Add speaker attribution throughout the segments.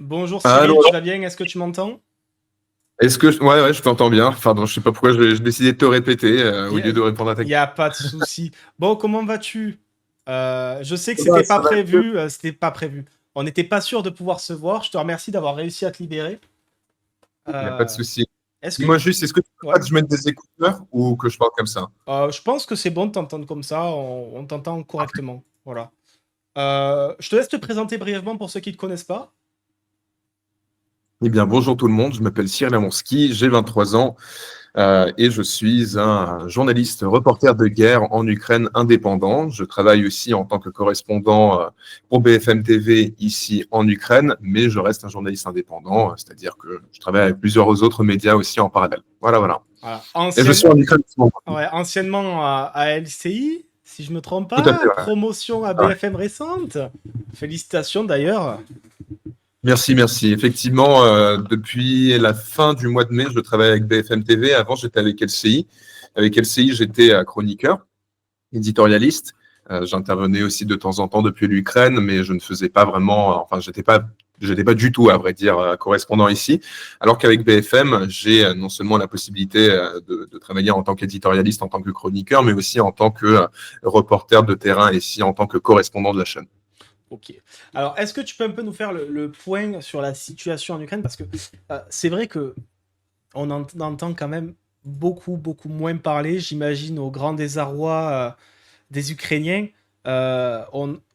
Speaker 1: Bonjour Cyril,
Speaker 2: Alors,
Speaker 1: tu vas bien? Est-ce que tu m'entends?
Speaker 2: ouais, je t'entends bien. Pardon, je sais pas pourquoi j'ai décidé de te répéter
Speaker 1: Il
Speaker 2: au
Speaker 1: n'y a,
Speaker 2: lieu de répondre à ta
Speaker 1: y
Speaker 2: question.
Speaker 1: a pas de souci. Bon, comment vas-tu? Je sais que
Speaker 2: Ça va, ça va.
Speaker 1: c'était pas prévu. On n'était pas sûr de pouvoir se voir. Je te remercie d'avoir réussi à te libérer.
Speaker 2: Il n'y a pas de
Speaker 1: Euh,
Speaker 2: souci.
Speaker 1: est-ce que
Speaker 2: Dis-moi
Speaker 1: tu...
Speaker 2: juste, est-ce que tu veux pas
Speaker 1: Ouais.
Speaker 2: que je mette des écouteurs ou que je parle comme ça?
Speaker 1: Je pense que c'est bon de t'entendre comme ça. On t'entend correctement. Voilà. Je te laisse te présenter brièvement pour ceux qui ne te connaissent pas.
Speaker 2: Eh bien, bonjour tout le monde. Je m'appelle Cyril Amonski, j'ai 23 ans et je suis un journaliste reporter de guerre en Ukraine indépendant. Je travaille aussi en tant que correspondant pour BFM TV ici en Ukraine, mais je reste un journaliste indépendant, c'est-à-dire que je travaille avec plusieurs autres médias aussi en parallèle. Voilà, voilà.
Speaker 1: Voilà.
Speaker 2: Et je suis en Ukraine en ce moment.
Speaker 1: Ouais, anciennement à LCI, si je me trompe
Speaker 2: Tout à fait,
Speaker 1: pas.
Speaker 2: ouais.
Speaker 1: Promotion à
Speaker 2: Ouais.
Speaker 1: BFM récente. Félicitations d'ailleurs.
Speaker 2: Merci, merci. Effectivement, depuis la fin du mois de mai, je travaille avec BFM TV. Avant, j'étais avec LCI. Avec LCI, j'étais chroniqueur, éditorialiste. J'intervenais aussi de temps en temps depuis l'Ukraine, mais je ne faisais pas vraiment, enfin, j'étais pas du tout, à vrai dire, correspondant ici. Alors qu'avec BFM, j'ai non seulement la possibilité de travailler en tant qu'éditorialiste, en tant que chroniqueur, mais aussi en tant que reporter de terrain ici, en tant que correspondant de la chaîne.
Speaker 1: Ok. Alors, est-ce que tu peux un peu nous faire le point sur la situation en Ukraine? Parce que c'est vrai que on en entend quand même beaucoup moins parler, j'imagine, au grand désarroi des Ukrainiens.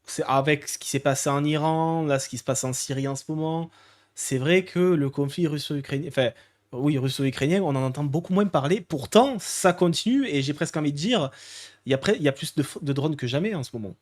Speaker 1: C'est avec ce qui s'est passé en Iran, là, ce qui se passe en Syrie en ce moment. C'est vrai que le conflit russo-ukrainien, enfin, oui, russo-ukrainien, on en entend beaucoup moins parler. Pourtant, ça continue et j'ai presque envie de dire, il y a plus de drones que jamais en ce moment.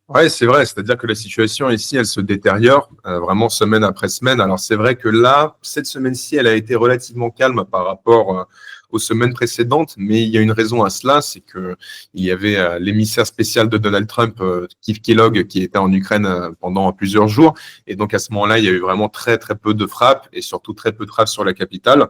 Speaker 2: Ouais, c'est vrai. C'est-à-dire que la situation ici, elle se détériore vraiment semaine après semaine. Alors c'est vrai que là, cette semaine-ci, elle a été relativement calme par rapport aux semaines précédentes, mais il y a une raison à cela, c'est que il y avait l'émissaire spécial de Donald Trump, Keith Kellogg, qui était en Ukraine pendant plusieurs jours, et donc à ce moment-là, il y a eu vraiment très très peu de frappes et surtout très peu de frappes sur la capitale.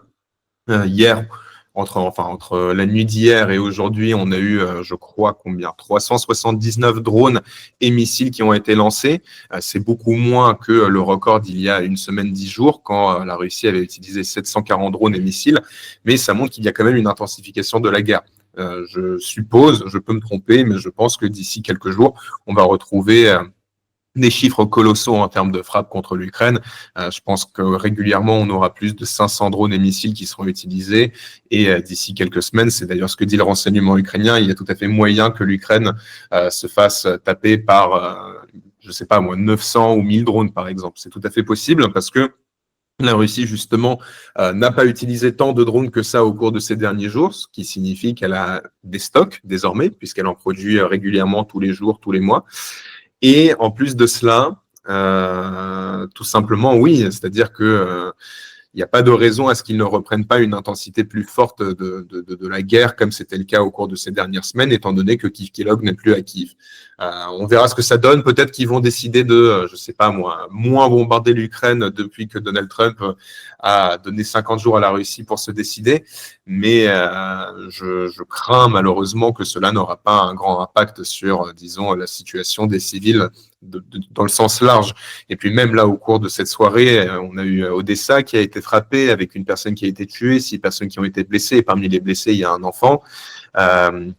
Speaker 2: Hier, entre la nuit d'hier et aujourd'hui, on a eu, je crois, combien? 379 drones et missiles qui ont été lancés. C'est beaucoup moins que le record d'il y a une semaine, 10 jours, quand la Russie avait utilisé 740 drones et missiles. Mais ça montre qu'il y a quand même une intensification de la guerre. Je suppose, je peux me tromper, mais je pense que d'ici quelques jours, on va retrouver des chiffres colossaux en termes de frappe contre l'Ukraine. Je pense que régulièrement, on aura plus de 500 drones et missiles qui seront utilisés. Et d'ici quelques semaines, c'est d'ailleurs ce que dit le renseignement ukrainien, il y a tout à fait moyen que l'Ukraine se fasse taper par, je sais pas moi, 900 ou 1000 drones, par exemple. C'est tout à fait possible parce que la Russie, justement, n'a pas utilisé tant de drones que ça au cours de ces derniers jours, ce qui signifie qu'elle a des stocks désormais, puisqu'elle en produit régulièrement tous les jours, tous les mois. Et en plus de cela, tout simplement, oui, c'est-à-dire que il n'y a pas de raison à ce qu'ils ne reprennent pas une intensité plus forte de la guerre, comme c'était le cas au cours de ces dernières semaines, étant donné que Kiev Kellogg n'est plus à Kiev. On verra ce que ça donne. Peut-être qu'ils vont décider de, je sais pas moi, moins bombarder l'Ukraine depuis que Donald Trump a donné 50 jours à la Russie pour se décider. Mais je crains malheureusement que cela n'aura pas un grand impact sur, disons, la situation des civils dans le sens large. Et puis même là, au cours de cette soirée, on a eu Odessa qui a été frappé avec une personne qui a été tuée, 6 personnes qui ont été blessées. Et parmi les blessés, il y a un enfant. Euh,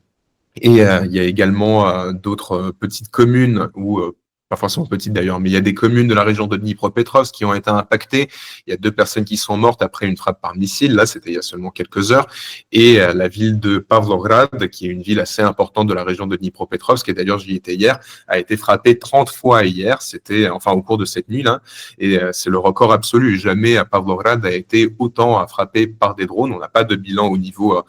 Speaker 2: il y a également d'autres petites communes où pas forcément petites d'ailleurs, mais il y a des communes de la région de Dnipropetrovsk qui ont été impactées. Il y a 2 personnes qui sont mortes après une frappe par missile. Là, c'était il y a seulement quelques heures. Et la ville de Pavlograd, qui est une ville assez importante de la région de Dnipropetrovsk, et d'ailleurs j'y étais hier, a été frappée 30 fois hier. C'était enfin au cours de cette nuit-là. Et c'est le record absolu. Jamais Pavlograd a été autant frappé par des drones. On n'a pas de bilan au niveau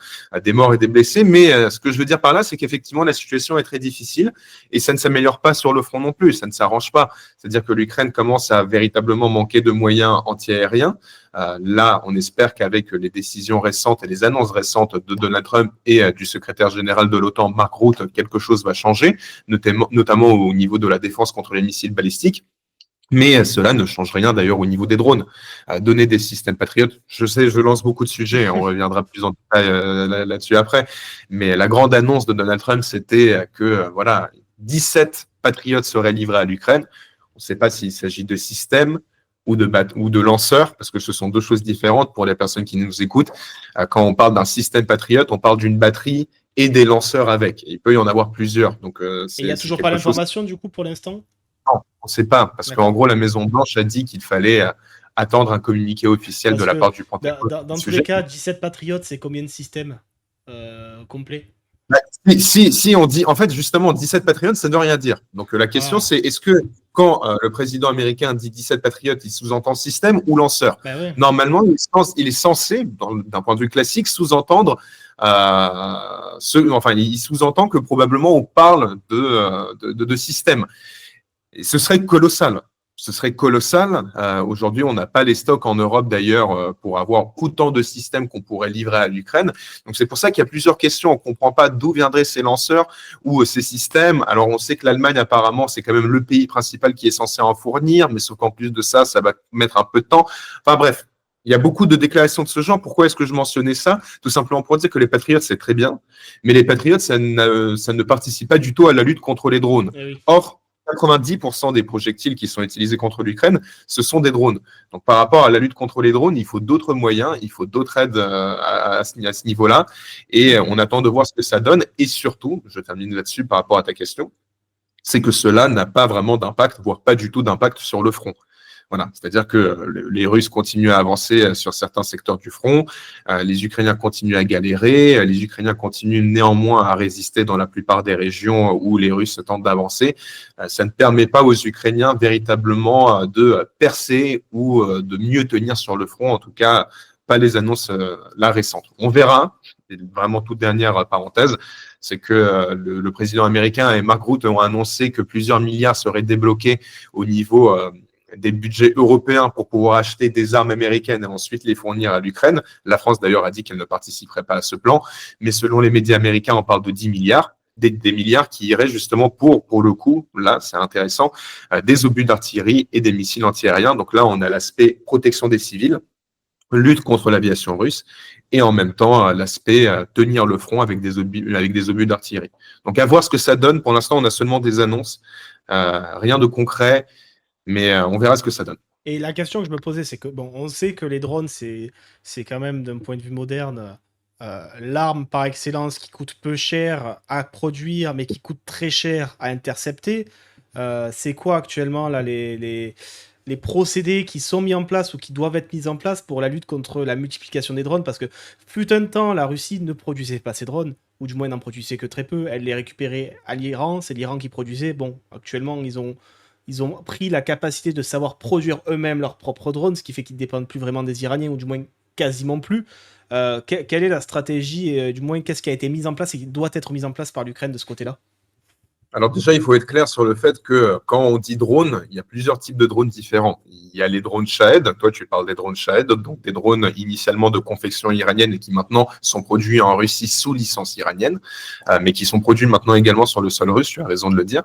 Speaker 2: des morts et des blessés. Mais ce que je veux dire par là, c'est qu'effectivement, la situation est très difficile et ça ne s'améliore pas sur le front non plus. Ça ne s'arrange pas. C'est-à-dire que l'Ukraine commence à véritablement manquer de moyens antiaériens. Là, on espère qu'avec les décisions récentes et les annonces récentes de Donald Trump et du secrétaire général de l'OTAN, Mark Rutte, quelque chose va changer, notamment au niveau de la défense contre les missiles balistiques. Mais cela ne change rien d'ailleurs au niveau des drones. Donner des systèmes patriotes, je sais, je lance beaucoup de sujets, on reviendra plus en détail là-dessus après. Mais la grande annonce de Donald Trump, c'était que voilà, 17 patriotes seraient livrés à l'Ukraine. On ne sait pas s'il s'agit de systèmes ou de lanceurs, parce que ce sont deux choses différentes pour les personnes qui nous écoutent. Quand on parle d'un système Patriot, on parle d'une batterie et des lanceurs avec. Il peut y en avoir plusieurs. Donc,
Speaker 1: Et il n'y a
Speaker 2: c'est
Speaker 1: toujours pas
Speaker 2: quelque chose.
Speaker 1: l'information, du coup, pour l'instant?
Speaker 2: Non, on ne sait pas, parce qu'en
Speaker 1: D'accord.
Speaker 2: gros, la Maison-Blanche a dit qu'il fallait attendre un communiqué officiel de
Speaker 1: Parce
Speaker 2: la
Speaker 1: que
Speaker 2: part du Pentagone sur
Speaker 1: dans
Speaker 2: le
Speaker 1: tous les
Speaker 2: sujet.
Speaker 1: cas, 17 Patriotes, c'est combien de systèmes complets?
Speaker 2: Bah, si on dit, en fait, justement, 17 patriotes, ça ne veut rien dire. Donc, la question,
Speaker 1: Ah,
Speaker 2: c'est est-ce que quand le président américain dit 17 patriotes, il sous-entend système ou lanceur?
Speaker 1: bah ouais.
Speaker 2: Normalement, il est censé, d'un point de vue classique, sous-entendre enfin, il sous-entend que probablement on parle de système. Et ce serait colossal. Ce serait colossal. Aujourd'hui, on n'a pas les stocks en Europe d'ailleurs pour avoir autant de systèmes qu'on pourrait livrer à l'Ukraine. Donc c'est pour ça qu'il y a plusieurs questions. On ne comprend pas d'où viendraient ces lanceurs ou ces systèmes. Alors on sait que l'Allemagne apparemment c'est quand même le pays principal qui est censé en fournir, mais sauf qu'en plus de ça, ça va mettre un peu de temps. Enfin bref. Il y a beaucoup de déclarations de ce genre. Pourquoi est-ce que je mentionnais ça? Tout simplement pour dire que les patriotes, c'est très bien, mais les patriotes, ça ne participe pas du tout à la lutte contre les drones.
Speaker 1: Eh oui.
Speaker 2: Or, 90% des projectiles qui sont utilisés contre l'Ukraine, ce sont des drones. Donc, par rapport à la lutte contre les drones, il faut d'autres moyens, il faut d'autres aides à ce niveau-là. Et on attend de voir ce que ça donne. Et surtout, je termine là-dessus par rapport à ta question, c'est que cela n'a pas vraiment d'impact, voire pas du tout d'impact sur le front. Voilà, c'est-à-dire que les Russes continuent à avancer sur certains secteurs du front, les Ukrainiens continuent à galérer, les Ukrainiens continuent néanmoins à résister dans la plupart des régions où les Russes tentent d'avancer. Ça ne permet pas aux Ukrainiens véritablement de percer ou de mieux tenir sur le front, en tout cas pas les annonces là récentes. On verra, et vraiment toute dernière parenthèse, c'est que le président américain et Mark Rutte ont annoncé que plusieurs milliards seraient débloqués au niveau des budgets européens pour pouvoir acheter des armes américaines et ensuite les fournir à l'Ukraine. La France, d'ailleurs, a dit qu'elle ne participerait pas à ce plan. Mais selon les médias américains, on parle de 10 milliards, des milliards qui iraient justement pour le coup, là, c'est intéressant, des obus d'artillerie et des missiles antiaériens. Donc là, on a l'aspect protection des civils, lutte contre l'aviation russe et en même temps l'aspect tenir le front avec des obus d'artillerie. Donc à voir ce que ça donne. Pour l'instant, on a seulement des annonces, rien de concret. Mais on verra ce que ça donne.
Speaker 1: Et la question que je me posais, c'est que, bon, on sait que les drones, c'est quand même, d'un point de vue moderne, l'arme par excellence qui coûte peu cher à produire, mais qui coûte très cher à intercepter. C'est quoi actuellement là, les procédés qui sont mis en place ou qui doivent être mis en place pour la lutte contre la multiplication des drones? Parce que fut un temps, la Russie ne produisait pas ses drones, ou du moins n'en produisait que très peu. Elle les récupérait à l'Iran, c'est l'Iran qui produisait. Bon, actuellement, ils ont pris la capacité de savoir produire eux-mêmes leurs propres drones, ce qui fait qu'ils ne dépendent plus vraiment des Iraniens, ou du moins quasiment plus. Quelle est la stratégie, et du moins qu'est-ce qui a été mis en place et qui doit être mis en place par l'Ukraine de ce côté-là?
Speaker 2: Alors déjà, il faut être clair sur le fait que quand on dit drone, il y a plusieurs types de drones différents. Il y a les drones Shahed, toi tu parles des drones Shahed, donc des drones initialement de confection iranienne et qui maintenant sont produits en Russie sous licence iranienne, mais qui sont produits maintenant également sur le sol russe, tu as raison de le dire.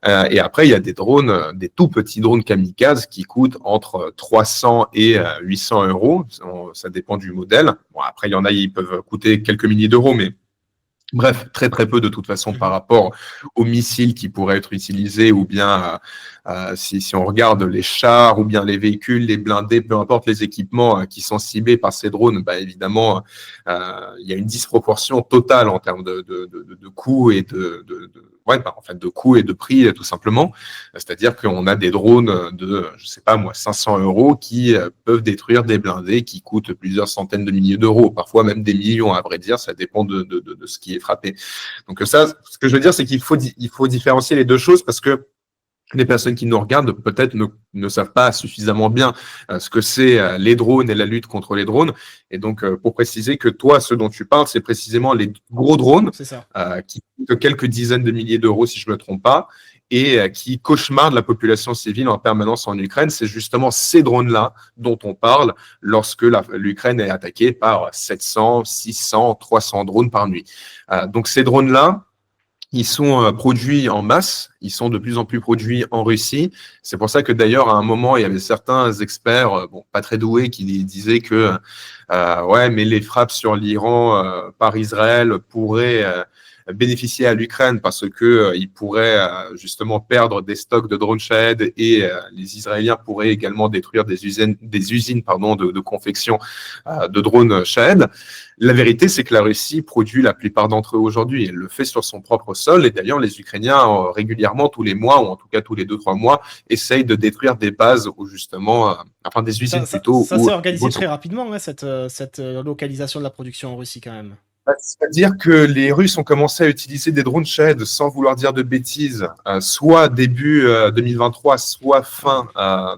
Speaker 2: Et après, il y a des drones, des tout petits drones kamikazes qui coûtent entre 300 et 800 euros. Ça dépend du modèle. Bon, après, il y en a, ils peuvent coûter quelques milliers d'euros, mais bref, très très peu de toute façon par rapport aux missiles qui pourraient être utilisés ou bien si on regarde les chars ou bien les véhicules, les blindés, peu importe les équipements qui sont ciblés par ces drones, bah, évidemment, il y a une disproportion totale en termes de coûts et en fait, de coûts et de prix tout simplement. C'est-à-dire qu'on a des drones de, je sais pas moi, 500 euros qui peuvent détruire des blindés qui coûtent plusieurs centaines de milliers d'euros, parfois même des millions, à vrai dire, ça dépend de ce qui est frappé. Donc ça, ce que je veux dire, c'est qu'il faut différencier les deux choses parce que les personnes qui nous regardent peut-être ne savent pas suffisamment bien ce que c'est les drones et la lutte contre les drones. Et donc, pour préciser que toi, ce dont tu parles, c'est précisément les gros drones
Speaker 1: C'est ça.
Speaker 2: qui coûtent quelques dizaines de milliers d'euros, si je ne me trompe pas, et qui cauchemardent la population civile en permanence en Ukraine. C'est justement ces drones-là dont on parle lorsque l'Ukraine est attaquée par 700, 600, 300 drones par nuit. Donc, ces drones-là, ils sont produits en masse, ils sont de plus en plus produits en Russie. C'est pour ça que d'ailleurs, à un moment, il y avait certains experts, bon, pas très doués, qui disaient que ouais, mais les frappes sur l'Iran par Israël pourraient bénéficier à l'Ukraine parce que ils pourraient justement perdre des stocks de drones Shahed et les Israéliens pourraient également détruire des usines pardon, de confection de drones Shahed. La vérité, c'est que la Russie produit la plupart d'entre eux aujourd'hui. Elle le fait sur son propre sol. Et d'ailleurs, les Ukrainiens, régulièrement, tous les mois, ou en tout cas tous les 2-3 mois, essayent de détruire des bases ou justement, enfin des usines plutôt.
Speaker 1: Ça s'est organisé très rapidement, hein, cette localisation de la production en Russie quand même.
Speaker 2: C'est-à-dire que les Russes ont commencé à utiliser des drones Shahed sans vouloir dire de bêtises, soit début 2023, soit fin.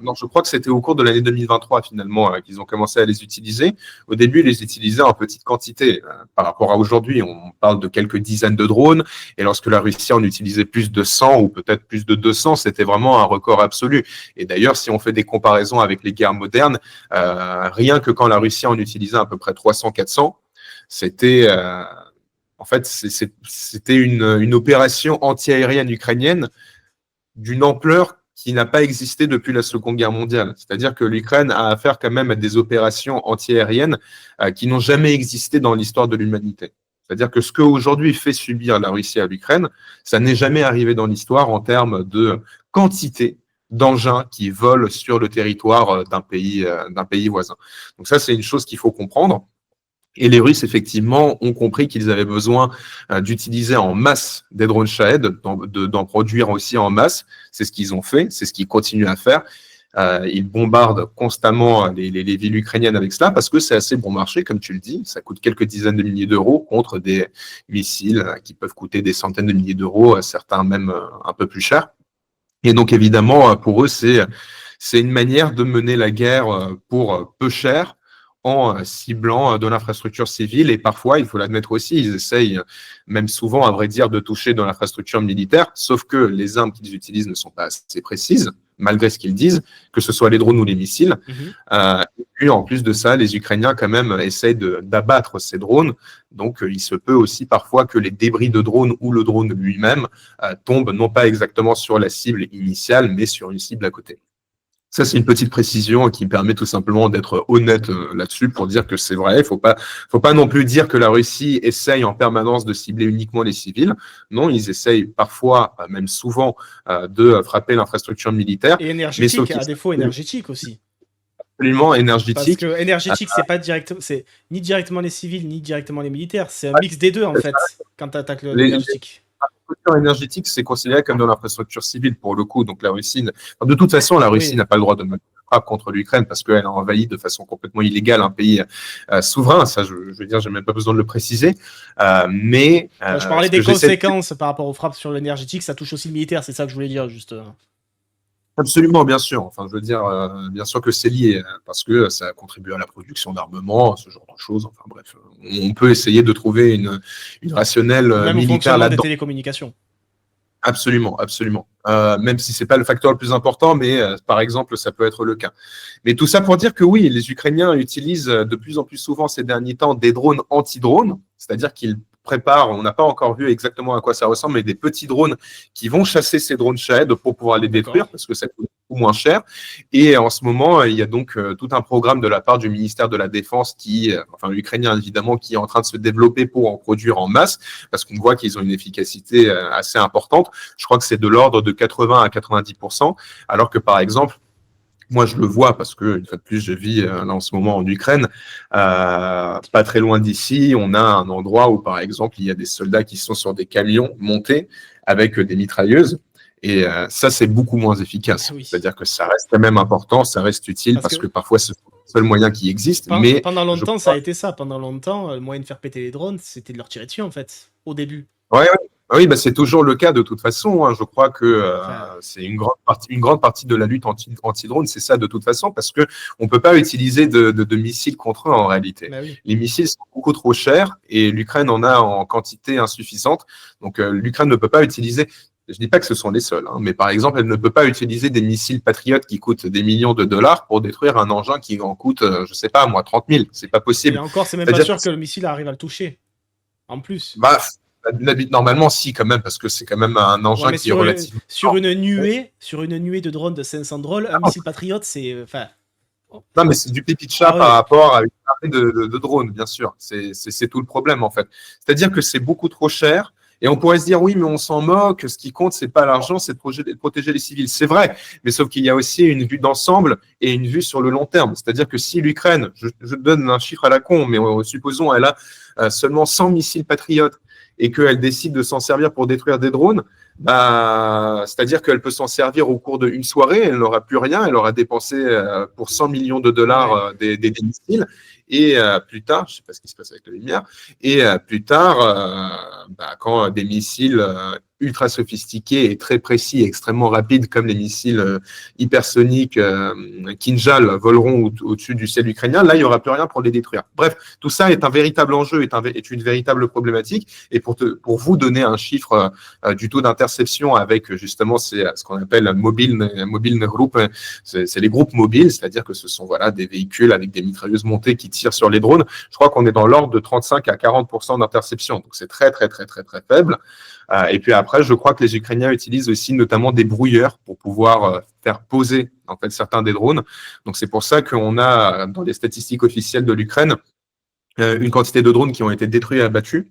Speaker 2: Non, je crois que c'était au cours de l'année 2023 finalement qu'ils ont commencé à les utiliser. Au début, ils les utilisaient en petite quantité. Par rapport à aujourd'hui, on parle de quelques dizaines de drones. Et lorsque la Russie en utilisait plus de 100 ou peut-être plus de 200, c'était vraiment un record absolu. Et d'ailleurs, si on fait des comparaisons avec les guerres modernes, rien que quand la Russie en utilisait à peu près 300-400, c'était en fait c'était une opération anti-aérienne ukrainienne d'une ampleur qui n'a pas existé depuis la Seconde Guerre mondiale. C'est-à-dire que l'Ukraine a affaire quand même à des opérations anti-aériennes qui n'ont jamais existé dans l'histoire de l'humanité. C'est-à-dire que ce qu'aujourd'hui fait subir la Russie à l'Ukraine, ça n'est jamais arrivé dans l'histoire en termes de quantité d'engins qui volent sur le territoire d'un pays voisin. Donc ça, c'est une chose qu'il faut comprendre. Et les Russes, effectivement, ont compris qu'ils avaient besoin d'utiliser en masse des drones Shahed, d'en produire aussi en masse. C'est ce qu'ils ont fait, c'est ce qu'ils continuent à faire. Ils bombardent constamment les villes ukrainiennes avec cela parce que c'est assez bon marché, comme tu le dis. Ça coûte quelques dizaines de milliers d'euros contre des missiles qui peuvent coûter des centaines de milliers d'euros, certains même un peu plus cher. Et donc, évidemment, pour eux, c'est une manière de mener la guerre pour peu cher, en ciblant de l'infrastructure civile. Et parfois, il faut l'admettre aussi, ils essayent, même souvent, à vrai dire, de toucher dans l'infrastructure militaire, sauf que les armes qu'ils utilisent ne sont pas assez précises, malgré ce qu'ils disent, que ce soit les drones ou les missiles. Et puis, en plus de ça, les Ukrainiens, quand même, essayent d'abattre ces drones. Donc, il se peut aussi parfois que les débris de drones ou le drone lui-même tombent non pas exactement sur la cible initiale, mais sur une cible à côté. Ça, c'est une petite précision qui permet tout simplement d'être honnête là-dessus pour dire que c'est vrai. Il faut pas non plus dire que la Russie essaye en permanence de cibler uniquement les civils. Non, ils essayent parfois, même souvent, de frapper l'infrastructure militaire.
Speaker 1: Et énergétique, à défaut énergétique aussi.
Speaker 2: Absolument énergétique.
Speaker 1: Parce que énergétique, c'est ni directement les civils, ni directement les militaires. C'est un mix des deux, en fait, quand tu attaques l'énergétique.
Speaker 2: L'infrastructure énergétique, c'est considéré comme de l'infrastructure civile pour le coup. Donc la Russie, de toute façon, la Russie n'a pas le droit de mettre frappe contre l'Ukraine parce qu'elle a envahi de façon complètement illégale un pays souverain. Ça, je veux dire, j'ai même pas besoin de le préciser. Mais
Speaker 1: je parlais des conséquences par rapport aux frappes sur l'énergétique. Ça touche aussi le militaire. C'est ça que je voulais dire, juste.
Speaker 2: Absolument, bien sûr. Enfin, je veux dire, bien sûr que c'est lié parce que ça contribue à la production d'armements, ce genre de choses. Enfin bref, on peut essayer de trouver une rationnelle militaire là-dedans.
Speaker 1: Des télécommunications.
Speaker 2: Absolument, absolument. Même si c'est pas le facteur le plus important, mais par exemple, ça peut être le cas. Mais tout ça pour dire que oui, les Ukrainiens utilisent de plus en plus souvent ces derniers temps des drones anti-drones, c'est-à-dire qu'ils préparent, on n'a pas encore vu exactement à quoi ça ressemble, mais des petits drones qui vont chasser ces drones Shahed pour pouvoir les détruire parce que ça coûte beaucoup moins cher. Et en ce moment, il y a donc tout un programme de la part du ministère de la Défense enfin ukrainien évidemment, qui est en train de se développer pour en produire en masse parce qu'on voit qu'ils ont une efficacité assez importante. Je crois que c'est de l'ordre de 80 à 90%, alors que par exemple, moi, je le vois parce que, une fois de plus, je vis là en ce moment en Ukraine. Pas très loin d'ici, on a un endroit où, par exemple, il y a des soldats qui sont sur des camions montés avec des mitrailleuses. Et ça, c'est beaucoup moins efficace. Oui. C'est-à-dire que ça reste quand même important, ça reste utile parce que parfois, c'est le seul moyen qui existe. Mais
Speaker 1: pendant longtemps, ça a été ça. Pendant longtemps, le moyen de faire péter les drones, c'était de leur tirer dessus, en fait, au début.
Speaker 2: Ouais. Oui, bah c'est toujours le cas de toute façon. Hein. Je crois que c'est une grande partie de la lutte anti-drone, c'est ça de toute façon, parce que on peut pas utiliser de missiles contre eux en réalité.
Speaker 1: Bah oui.
Speaker 2: Les missiles sont beaucoup trop chers et l'Ukraine en a en quantité insuffisante. Donc l'Ukraine ne peut pas utiliser. Je dis pas que ce sont les seuls, hein, mais par exemple, elle ne peut pas utiliser des missiles Patriot qui coûtent des millions de dollars pour détruire un engin qui en coûte, je sais pas, moi, 30 000. C'est pas possible.
Speaker 1: Et encore, c'est même pas sûr que le missile arrive à le toucher. En plus.
Speaker 2: Bah, normalement, si, quand même, parce que c'est quand même un engin qui est relativement...
Speaker 1: Sur une nuée de drones de 500 drones, un missile Patriot, c'est...
Speaker 2: Non, mais c'est du pipi de chat par rapport à une armée de drones, bien sûr. C'est tout le problème, en fait. C'est-à-dire que c'est beaucoup trop cher Et on pourrait se dire, oui, mais on s'en moque, ce qui compte, c'est pas l'argent, c'est de protéger les civils. C'est vrai, mais sauf qu'il y a aussi une vue d'ensemble et une vue sur le long terme. C'est-à-dire que si l'Ukraine, je donne un chiffre à la con, mais supposons elle a seulement 100 missiles patriotes et qu'elle décide de s'en servir pour détruire des drones, c'est-à-dire qu'elle peut s'en servir au cours d'une soirée, elle n'aura plus rien, elle aura dépensé pour 100 millions de dollars des missiles. Et plus tard, je ne sais pas ce qui se passe avec la lumière, et plus tard, quand des missiles ultra sophistiqués et très précis, extrêmement rapides, comme les missiles hypersoniques Kinjal voleront au-dessus du ciel ukrainien, là, il n'y aura plus rien pour les détruire. Bref, tout ça est un véritable enjeu, est une véritable problématique. Et pour vous donner un chiffre du taux d'interception avec justement ce qu'on appelle mobile group, c'est les groupes mobiles, c'est-à-dire que ce sont des véhicules avec des mitrailleuses montées qui tirent sur les drones. Je crois qu'on est dans l'ordre de 35 à 40% d'interception. Donc c'est très, très, très, très, très faible. Et puis après, je crois que les Ukrainiens utilisent aussi notamment des brouilleurs pour pouvoir faire poser en fait certains des drones. Donc c'est pour ça qu'on a dans les statistiques officielles de l'Ukraine une quantité de drones qui ont été détruits et abattus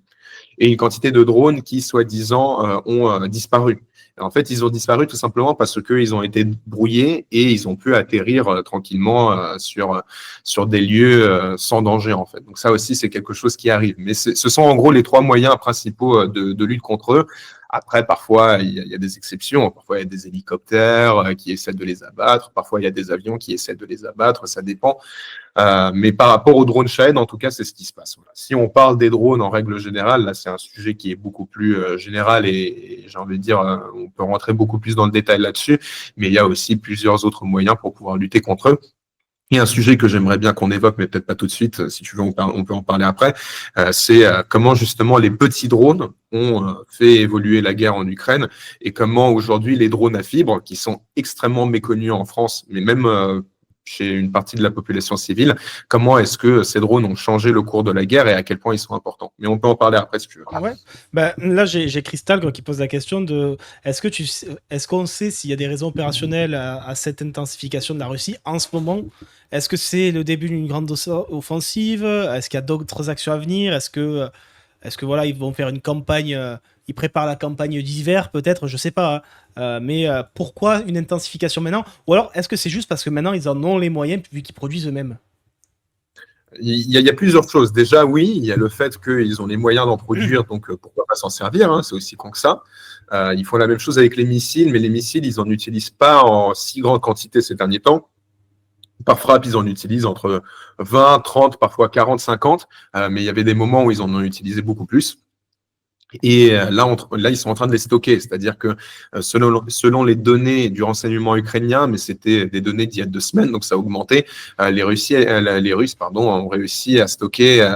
Speaker 2: et une quantité de drones qui, soi-disant, ont disparu. En fait, ils ont disparu tout simplement parce qu'ils ont été brouillés et ils ont pu atterrir tranquillement sur des lieux sans danger, en fait. Donc ça aussi, c'est quelque chose qui arrive. Mais ce sont en gros les 3 moyens principaux de lutte contre eux. Après, parfois, il y a des exceptions. Parfois, il y a des hélicoptères qui essaient de les abattre. Parfois, il y a des avions qui essaient de les abattre. Ça dépend. Mais par rapport aux drones Shahed, en tout cas, c'est ce qui se passe. Voilà. Si on parle des drones en règle générale, là, c'est un sujet qui est beaucoup plus général et j'ai envie de dire, on peut rentrer beaucoup plus dans le détail là-dessus. Mais il y a aussi plusieurs autres moyens pour pouvoir lutter contre eux. Et un sujet que j'aimerais bien qu'on évoque, mais peut-être pas tout de suite, si tu veux, on peut en parler après, c'est comment justement les petits drones ont fait évoluer la guerre en Ukraine et comment aujourd'hui les drones à fibre, qui sont extrêmement méconnus en France, mais même chez une partie de la population civile, comment est-ce que ces drones ont changé le cours de la guerre et à quel point ils sont importants. Mais on peut en parler après si tu veux.
Speaker 1: Ouais. Là, j'ai Crystal qui pose la question de est-ce qu'on sait s'il y a des raisons opérationnelles à cette intensification de la Russie en ce moment? Est-ce que c'est le début d'une grande offensive? Est-ce qu'il y a d'autres actions à venir? Est-ce que voilà, ils vont faire une campagne, ils préparent la campagne d'hiver peut-être, je sais pas. Mais pourquoi une intensification maintenant? Ou alors est-ce que c'est juste parce que maintenant ils en ont les moyens vu qu'ils produisent eux-mêmes?
Speaker 2: Il y a plusieurs choses. Déjà, oui, il y a le fait qu'ils ont les moyens d'en produire, donc pourquoi pas s'en servir, hein, c'est aussi con que ça. Ils font la même chose avec les missiles, mais les missiles, ils n'en utilisent pas en si grande quantité ces derniers temps. Par frappe, ils en utilisent entre 20, 30, parfois 40, 50, mais il y avait des moments où ils en ont utilisé beaucoup plus. Et là, ils sont en train de les stocker, c'est-à-dire que selon les données du renseignement ukrainien, mais c'était des données d'il y a 2 semaines, donc ça a augmenté, les Russes ont réussi à stocker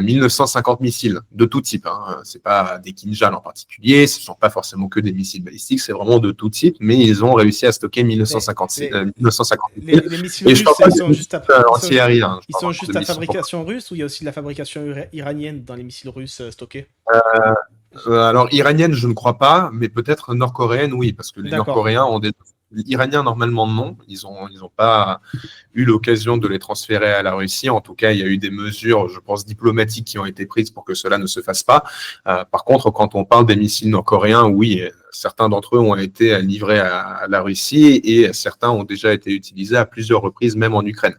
Speaker 2: 1950 missiles de tout type. Hein. C'est pas des Kinjal en particulier, ce ne sont pas forcément que des missiles balistiques, c'est vraiment de tout type, mais ils ont réussi à stocker 1950 missiles.
Speaker 1: Les missiles russes, ils sont juste à fabrication russe ou il y a aussi de la fabrication iranienne dans les missiles russes stockés?
Speaker 2: Alors, iranienne, je ne crois pas, mais peut-être nord-coréenne, oui, parce que les Nord-Coréens ont des... Les Iraniens, normalement, non. Ils ont pas eu l'occasion de les transférer à la Russie. En tout cas, il y a eu des mesures, je pense, diplomatiques qui ont été prises pour que cela ne se fasse pas. Par contre, quand on parle des missiles nord-coréens, oui, certains d'entre eux ont été livrés à la Russie et certains ont déjà été utilisés à plusieurs reprises, même en Ukraine.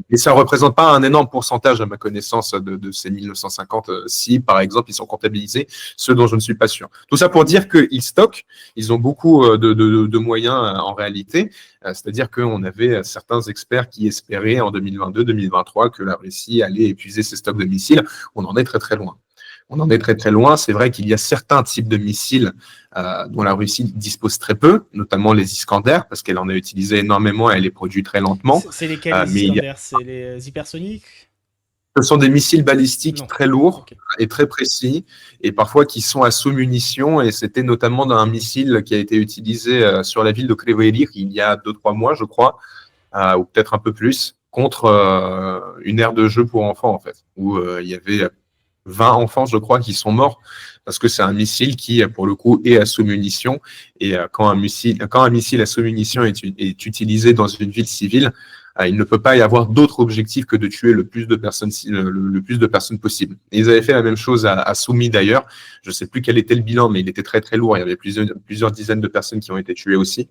Speaker 2: Mais ça ne représente pas un énorme pourcentage, à ma connaissance, de ces 1950, si, par exemple, ils sont comptabilisés, ceux dont je ne suis pas sûr. Tout ça pour dire qu'ils stockent, ils ont beaucoup de moyens en réalité, c'est-à-dire qu'on avait certains experts qui espéraient en 2022-2023 que la Russie allait épuiser ses stocks de missiles. On en est très très loin. On en est très très loin. C'est vrai qu'il y a certains types de missiles dont la Russie dispose très peu, notamment les Iskander, parce qu'elle en a utilisé énormément et elle les produit très lentement.
Speaker 1: C'est lesquels les Iskander? C'est les hypersoniques?
Speaker 2: Ce sont des missiles balistiques très lourds et très précis, et parfois qui sont à sous-munitions. Et c'était notamment un missile qui a été utilisé sur la ville de Kryvyi Rih il y a 2-3 mois, je crois, ou peut-être un peu plus, contre une aire de jeu pour enfants, en fait, où il y avait 20 enfants, je crois, qui sont morts parce que c'est un missile qui, pour le coup, est à sous-munition. Et quand un missile à sous-munition est utilisé dans une ville civile, il ne peut pas y avoir d'autre objectif que de tuer le plus de personnes, le plus de personnes possible. Et ils avaient fait la même chose à Soumy d'ailleurs. Je ne sais plus quel était le bilan, mais il était très très lourd. Il y avait plusieurs dizaines de personnes qui ont été tuées aussi.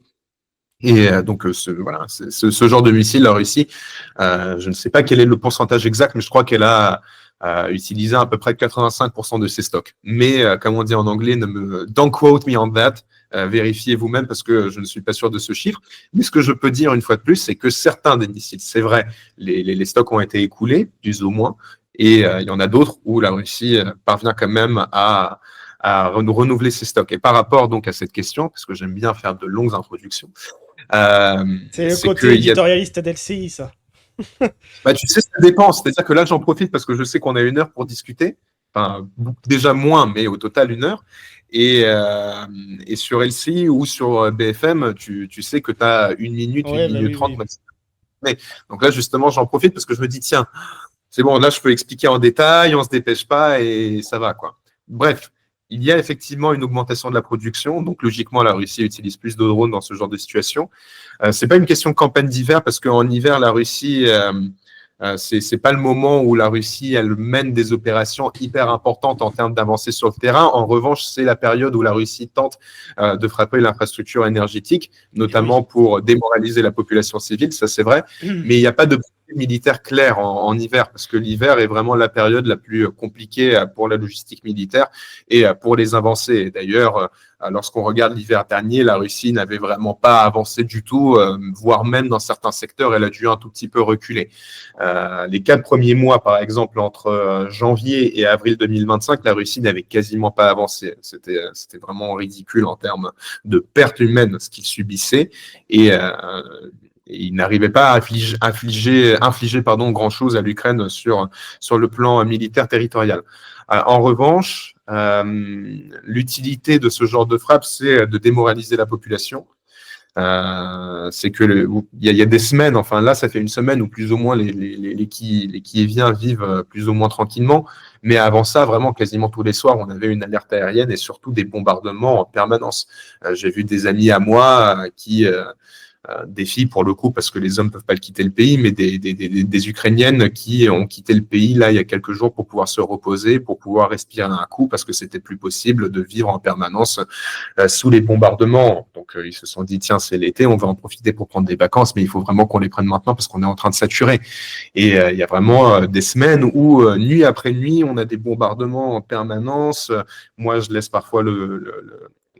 Speaker 2: Et donc, voilà, ce genre de missile, la Russie, je ne sais pas quel est le pourcentage exact, mais je crois qu'elle a utilisé à peu près 85% de ses stocks. Mais, comme on dit en anglais, don't quote me on that. Vérifiez vous-même parce que je ne suis pas sûr de ce chiffre. Mais ce que je peux dire une fois de plus, c'est que certains des missiles, c'est vrai, les stocks ont été écoulés, plus ou moins, et il y en a d'autres où la Russie parvient quand même à renouveler ses stocks. Et par rapport donc à cette question, parce que j'aime bien faire de longues introductions,
Speaker 1: C'est le
Speaker 2: c'est
Speaker 1: côté
Speaker 2: qu'il y a
Speaker 1: éditorialiste d'LCI, ça.
Speaker 2: bah, tu sais, ça dépend. C'est-à-dire que là, j'en profite parce que je sais qu'on a 1 heure pour discuter. Enfin, déjà moins, mais au total 1 heure. Et sur LCI ou sur BFM, tu sais que tu as 1 minute,
Speaker 1: Ouais,
Speaker 2: 1 minute
Speaker 1: oui,
Speaker 2: 30
Speaker 1: oui.
Speaker 2: maximum. Donc là, justement, j'en profite parce que je me dis, tiens, c'est bon, là, je peux expliquer en détail, on se dépêche pas et ça va, quoi. Bref, il y a effectivement une augmentation de la production. Donc, logiquement, la Russie utilise plus de drones dans ce genre de situation. C'est pas une question de campagne d'hiver parce qu'en hiver, la Russie, c'est pas le moment où la Russie elle mène des opérations hyper importantes en termes d'avancée sur le terrain. En revanche, c'est la période où la Russie tente de frapper l'infrastructure énergétique, notamment
Speaker 1: Oui.
Speaker 2: pour démoraliser la population civile. Ça, c'est vrai. Mais il n'y a pas de militaire clair en hiver parce que l'hiver est vraiment la période la plus compliquée pour la logistique militaire et pour les avancées. D'ailleurs, lorsqu'on regarde l'hiver dernier, la Russie n'avait vraiment pas avancé du tout, voire même dans certains secteurs, elle a dû un tout petit peu reculer. Les 4 premiers mois, par exemple, entre janvier et avril 2025, la Russie n'avait quasiment pas avancé. C'était vraiment ridicule en termes de pertes humaines, ce qu'ils subissaient. Et il n'arrivait pas à infliger grand-chose à l'Ukraine sur le plan militaire territorial. En revanche, l'utilité de ce genre de frappe, c'est de démoraliser la population. C'est que il y a des semaines, enfin là, ça fait 1 semaine où plus ou moins les qui-et-viens vivent plus ou moins tranquillement. Mais avant ça, vraiment, quasiment tous les soirs, on avait une alerte aérienne et surtout des bombardements en permanence. J'ai vu des amis à moi qui des filles pour le coup, parce que les hommes peuvent pas quitter le pays, mais des Ukrainiennes qui ont quitté le pays là il y a quelques jours pour pouvoir se reposer, pour pouvoir respirer un coup, parce que c'était plus possible de vivre en permanence sous les bombardements. Donc ils se sont dit tiens c'est l'été, on va en profiter pour prendre des vacances, mais il faut vraiment qu'on les prenne maintenant parce qu'on est en train de saturer. Et il y a vraiment des semaines où nuit après nuit on a des bombardements en permanence. Moi je laisse parfois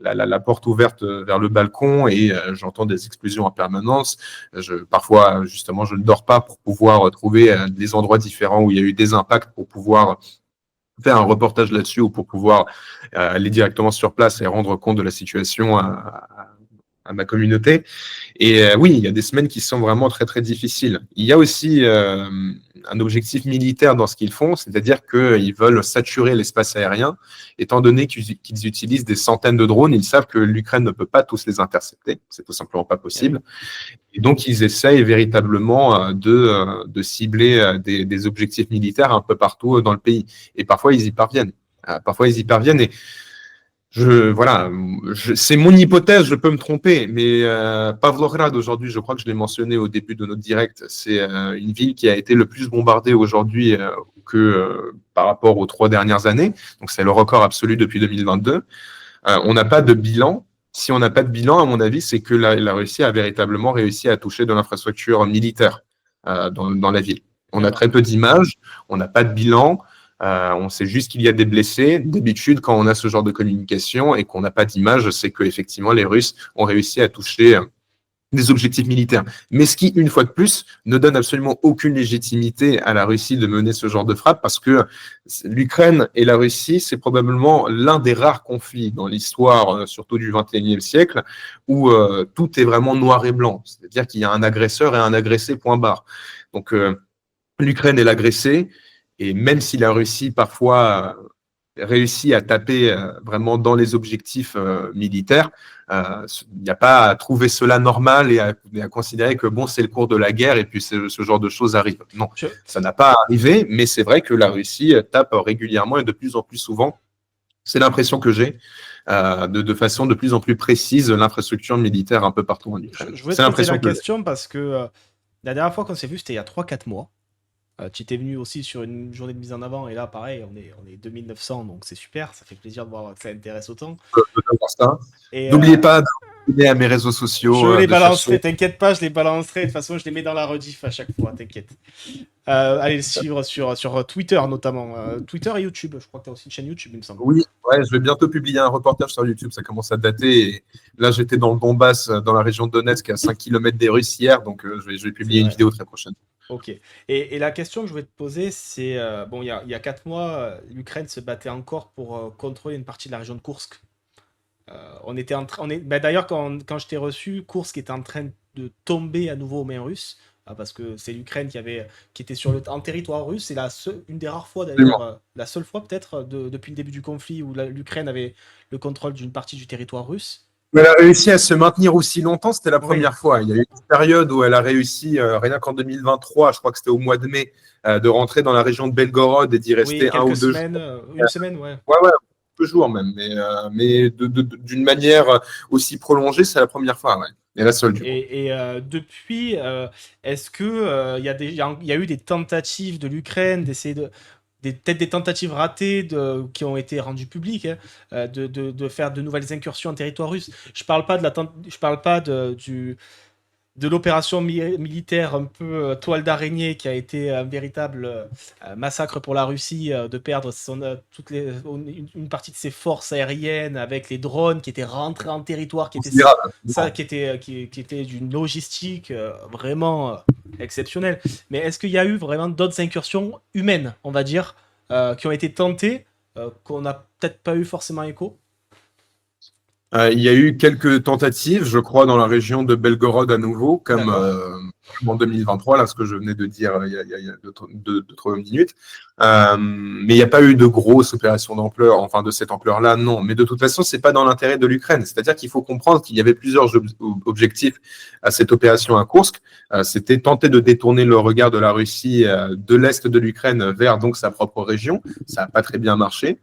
Speaker 2: la porte ouverte vers le balcon et j'entends des explosions en permanence. Parfois, justement, je ne dors pas pour pouvoir trouver des endroits différents où il y a eu des impacts pour pouvoir faire un reportage là-dessus ou pour pouvoir aller directement sur place et rendre compte de la situation à ma communauté. Et oui, il y a des semaines qui sont vraiment très, très difficiles. Il y a aussi un objectif militaire dans ce qu'ils font, c'est-à-dire qu'ils veulent saturer l'espace aérien. Étant donné qu'ils utilisent des centaines de drones, ils savent que l'Ukraine ne peut pas tous les intercepter. C'est tout simplement pas possible. Et donc, ils essayent véritablement de cibler des objectifs militaires un peu partout dans le pays. Et parfois, ils y parviennent. Et voilà, c'est mon hypothèse, je peux me tromper, mais Pavlograd aujourd'hui, je crois que je l'ai mentionné au début de notre direct, c'est une ville qui a été le plus bombardée aujourd'hui par rapport aux 3 dernières années. Donc c'est le record absolu depuis 2022. On n'a pas de bilan. Si on n'a pas de bilan, à mon avis, c'est que la Russie a véritablement réussi à toucher de l'infrastructure militaire dans la ville. On a très peu d'images, on n'a pas de bilan. On sait juste qu'il y a des blessés. D'habitude, quand on a ce genre de communication et qu'on n'a pas d'image, c'est qu'effectivement, les Russes ont réussi à toucher des objectifs militaires. Mais ce qui, une fois de plus, ne donne absolument aucune légitimité à la Russie de mener ce genre de frappe parce que l'Ukraine et la Russie, c'est probablement l'un des rares conflits dans l'histoire, surtout du XXIe siècle, où tout est vraiment noir et blanc. C'est-à-dire qu'il y a un agresseur et un agressé, point barre. Donc, l'Ukraine est l'agressé. Et même si la Russie, parfois, réussit à taper vraiment dans les objectifs militaires, il n'y a pas à trouver cela normal et à considérer que bon, c'est le cours de la guerre et puis ce genre de choses arrive. Non, ça n'a pas arrivé, mais c'est vrai que la Russie tape régulièrement et de plus en plus souvent. C'est l'impression que j'ai de façon de plus en plus précise l'infrastructure militaire un peu partout en Ukraine.
Speaker 1: Je voulais
Speaker 2: C'est
Speaker 1: te poser
Speaker 2: l'impression
Speaker 1: la
Speaker 2: que j'ai.
Speaker 1: question parce que La dernière fois qu'on s'est vu, c'était il y a 3-4 mois. Tu étais venu aussi sur une journée de mise en avant, et là, pareil, on est 2900, donc c'est super, ça fait plaisir de voir que ça intéresse autant.
Speaker 2: De voir ça.
Speaker 1: Et
Speaker 2: N'oubliez pas de vous abonner à mes réseaux
Speaker 1: je
Speaker 2: sociaux,
Speaker 1: les
Speaker 2: de chercher.
Speaker 1: balancerai, t'inquiète pas, je les balancerai. De toute façon, je les mets dans la rediff à chaque fois, t'inquiète. Allez le suivre sur Twitter notamment. Twitter et YouTube, je crois que tu as aussi une chaîne YouTube, il me semble.
Speaker 2: Oui, ouais, je vais bientôt publier un reportage sur YouTube, ça commence à dater. Et là, j'étais dans le Donbass, dans la région de Donetsk, à 5 km des Russes hier, donc je vais
Speaker 1: C'est
Speaker 2: publier une
Speaker 1: vrai.
Speaker 2: vidéo très prochaine.
Speaker 1: Ok. Et la question que je voulais te poser, c'est bon, il y a 4 mois, l'Ukraine se battait encore pour contrôler une partie de la région de Koursk. On était en train, bah, d'ailleurs, quand je t'ai reçu, Koursk était en train de tomber à nouveau aux mains russes, parce que c'est l'Ukraine qui était en territoire russe. C'est une des rares fois d'ailleurs,
Speaker 2: Absolument.
Speaker 1: la seule fois peut-être depuis le début du conflit où l'Ukraine avait le contrôle d'une partie du territoire russe.
Speaker 2: Mais elle a réussi à se maintenir aussi longtemps, c'était la
Speaker 1: Oui,
Speaker 2: première fois. Il y a eu une période où elle a réussi, rien qu'en 2023, je crois que c'était au mois de mai, de rentrer dans la région de Belgorod et d'y
Speaker 1: oui,
Speaker 2: rester un ou
Speaker 1: quelques
Speaker 2: deux jours.
Speaker 1: semaines, une semaine, ouais.
Speaker 2: Ouais, ouais, 2 jours même, mais d'une manière aussi prolongée, c'est la première fois, ouais. Et la seule, du coup.
Speaker 1: Et depuis, est-ce que il y a eu des tentatives de l'Ukraine d'essayer peut-être des tentatives ratées qui ont été rendues publiques, hein, de faire de nouvelles incursions en territoire russe. Je parle pas de l'opération militaire un peu toile d'araignée qui a été un véritable massacre pour la Russie, de perdre une partie de ses forces aériennes avec les drones qui étaient rentrés en territoire,
Speaker 2: Considérable.
Speaker 1: qui était d'une logistique vraiment exceptionnelle. Mais est-ce qu'il y a eu vraiment d'autres incursions humaines, on va dire, qui ont été tentées, qu'on n'a peut-être pas eu forcément écho?
Speaker 2: Il y a eu quelques tentatives, je crois, dans la région de Belgorod à nouveau, comme
Speaker 1: D'accord.
Speaker 2: en 2023, là, ce que je venais de dire il y a 2-3 minutes. Mais il n'y a pas eu de grosse opération d'ampleur, enfin de cette ampleur-là, non. Mais de toute façon, c'est pas dans l'intérêt de l'Ukraine. C'est-à-dire qu'il faut comprendre qu'il y avait plusieurs objectifs à cette opération à Kursk. C'était tenter de détourner le regard de la Russie de l'est de l'Ukraine vers donc sa propre région. Ça n'a pas très bien marché.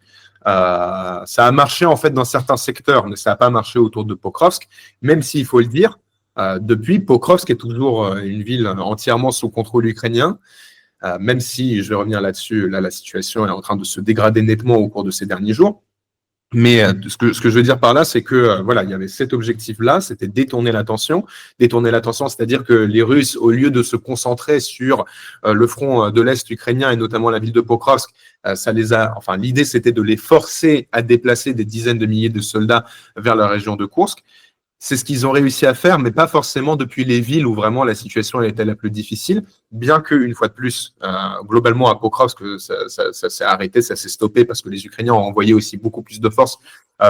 Speaker 2: Ça a marché en fait dans certains secteurs, mais ça n'a pas marché autour de Pokrovsk, même s'il faut le dire, depuis, Pokrovsk est toujours une ville entièrement sous contrôle ukrainien, même si, je vais revenir là-dessus, là la situation est en train de se dégrader nettement au cours de ces derniers jours. Mais ce que je veux dire par là, c'est que voilà, il y avait cet objectif-là, c'était détourner l'attention. Détourner l'attention, c'est-à-dire que les Russes, au lieu de se concentrer sur le front de l'Est ukrainien et notamment la ville de Pokrovsk, enfin, l'idée c'était de les forcer à déplacer des dizaines de milliers de soldats vers la région de Kursk. C'est ce qu'ils ont réussi à faire, mais pas forcément depuis les villes où vraiment la situation elle était la plus difficile, bien que, une fois de plus, globalement à Pokrovsk, ça s'est arrêté, ça s'est stoppé parce que les Ukrainiens ont envoyé aussi beaucoup plus de forces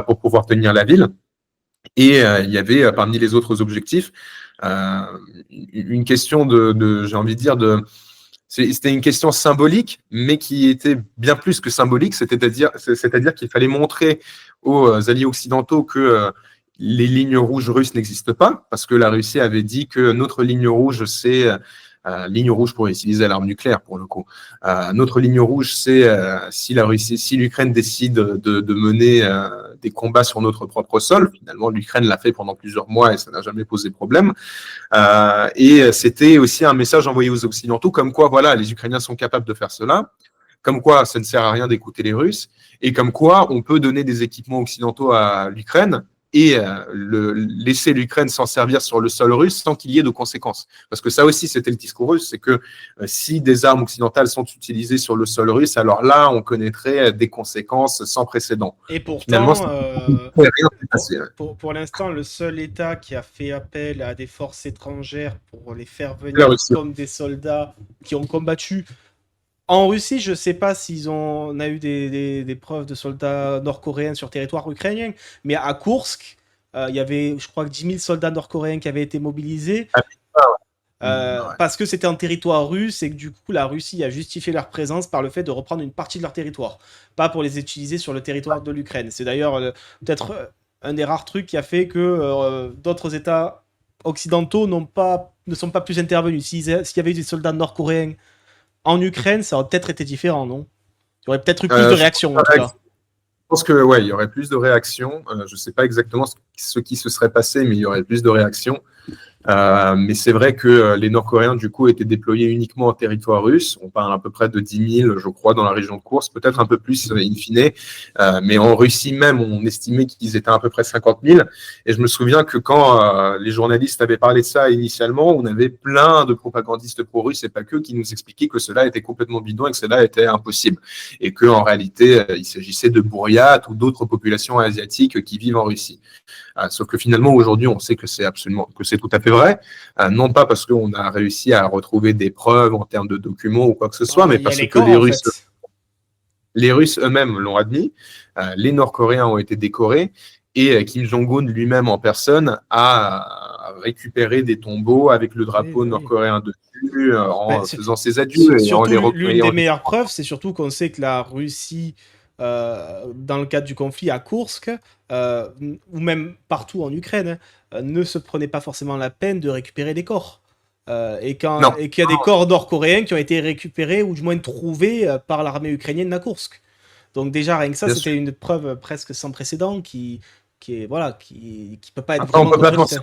Speaker 2: pour pouvoir tenir la ville. Et il y avait parmi les autres objectifs euh, une question j'ai envie de dire, c'était une question symbolique, mais qui était bien plus que symbolique, c'est-à-dire qu'il fallait montrer aux alliés occidentaux que les lignes rouges russes n'existent pas, parce que la Russie avait dit que notre ligne rouge, c'est ligne rouge pour utiliser l'arme nucléaire pour le coup. Notre ligne rouge, c'est si l'Ukraine décide de mener des combats sur notre propre sol. Finalement, l'Ukraine l'a fait pendant plusieurs mois et ça n'a jamais posé problème. Et c'était aussi un message envoyé aux Occidentaux, comme quoi, voilà, les Ukrainiens sont capables de faire cela, comme quoi ça ne sert à rien d'écouter les Russes, et comme quoi on peut donner des équipements occidentaux à l'Ukraine et laisser l'Ukraine s'en servir sur le sol russe sans qu'il y ait de conséquences. Parce que ça aussi, c'était le discours russe, c'est que si des armes occidentales sont utilisées sur le sol russe, alors là, on connaîtrait des conséquences sans précédent.
Speaker 1: Et
Speaker 2: Finalement,
Speaker 1: pourtant,
Speaker 2: rien s'est passé.
Speaker 1: pour l'instant, le seul État qui a fait appel à des forces étrangères pour les faire
Speaker 2: La
Speaker 1: venir
Speaker 2: Russie.
Speaker 1: comme des soldats qui ont combattu en Russie, je sais pas on a eu des preuves de soldats nord-coréens sur territoire ukrainien, mais à Kursk, il y avait, je crois que 10 000 soldats nord-coréens qui avaient été mobilisés
Speaker 2: Ouais.
Speaker 1: parce que c'était en territoire russe et que du coup la Russie a justifié leur présence par le fait de reprendre une partie de leur territoire, pas pour les utiliser sur le territoire de l'Ukraine. C'est d'ailleurs peut-être un des rares trucs qui a fait que d'autres États occidentaux ne sont pas plus intervenus. S'il y avait eu des soldats nord-coréens en Ukraine, ça aurait peut-être été différent, non? Il y aurait peut-être eu plus de
Speaker 2: Je
Speaker 1: réactions, en tout cas.
Speaker 2: pense que ouais, il y aurait plus de réactions. Je ne sais pas exactement. ce qui se serait passé, mais il y aurait plus de réactions. Mais c'est vrai que les Nord-Coréens, du coup, étaient déployés uniquement en territoire russe. On parle à peu près de 10 000, je crois, dans la région de Koursk, peut-être un peu plus in fine. Mais en Russie même, on estimait qu'ils étaient à peu près 50 000. Et je me souviens que quand les journalistes avaient parlé de ça initialement, on avait plein de propagandistes pro-russes, et pas que, qui nous expliquaient que cela était complètement bidon et que cela était impossible. Et qu'en réalité, il s'agissait de Bouriates ou d'autres populations asiatiques qui vivent en Russie. Sauf que finalement, aujourd'hui, on sait que c'est tout à fait vrai. Non pas parce qu'on a réussi à retrouver des preuves en termes de documents ou quoi que ce soit, mais parce que les Russes eux-mêmes l'ont admis. Les Nord-Coréens ont été décorés et Kim Jong-un lui-même en personne a récupéré des tombeaux avec le drapeau nord-coréen dessus en faisant ses adieux.
Speaker 1: L'une des meilleures preuves, c'est surtout qu'on sait que la Russie, dans le cadre du conflit à Koursk, ou même partout en Ukraine, ne se prenait pas forcément la peine de récupérer des corps. Et qu'il y a des corps nord-coréens qui ont été récupérés ou du moins trouvés par l'armée ukrainienne à Koursk. Donc déjà, rien que ça, c'était une preuve presque sans précédent qui peut pas être vraiment contredite.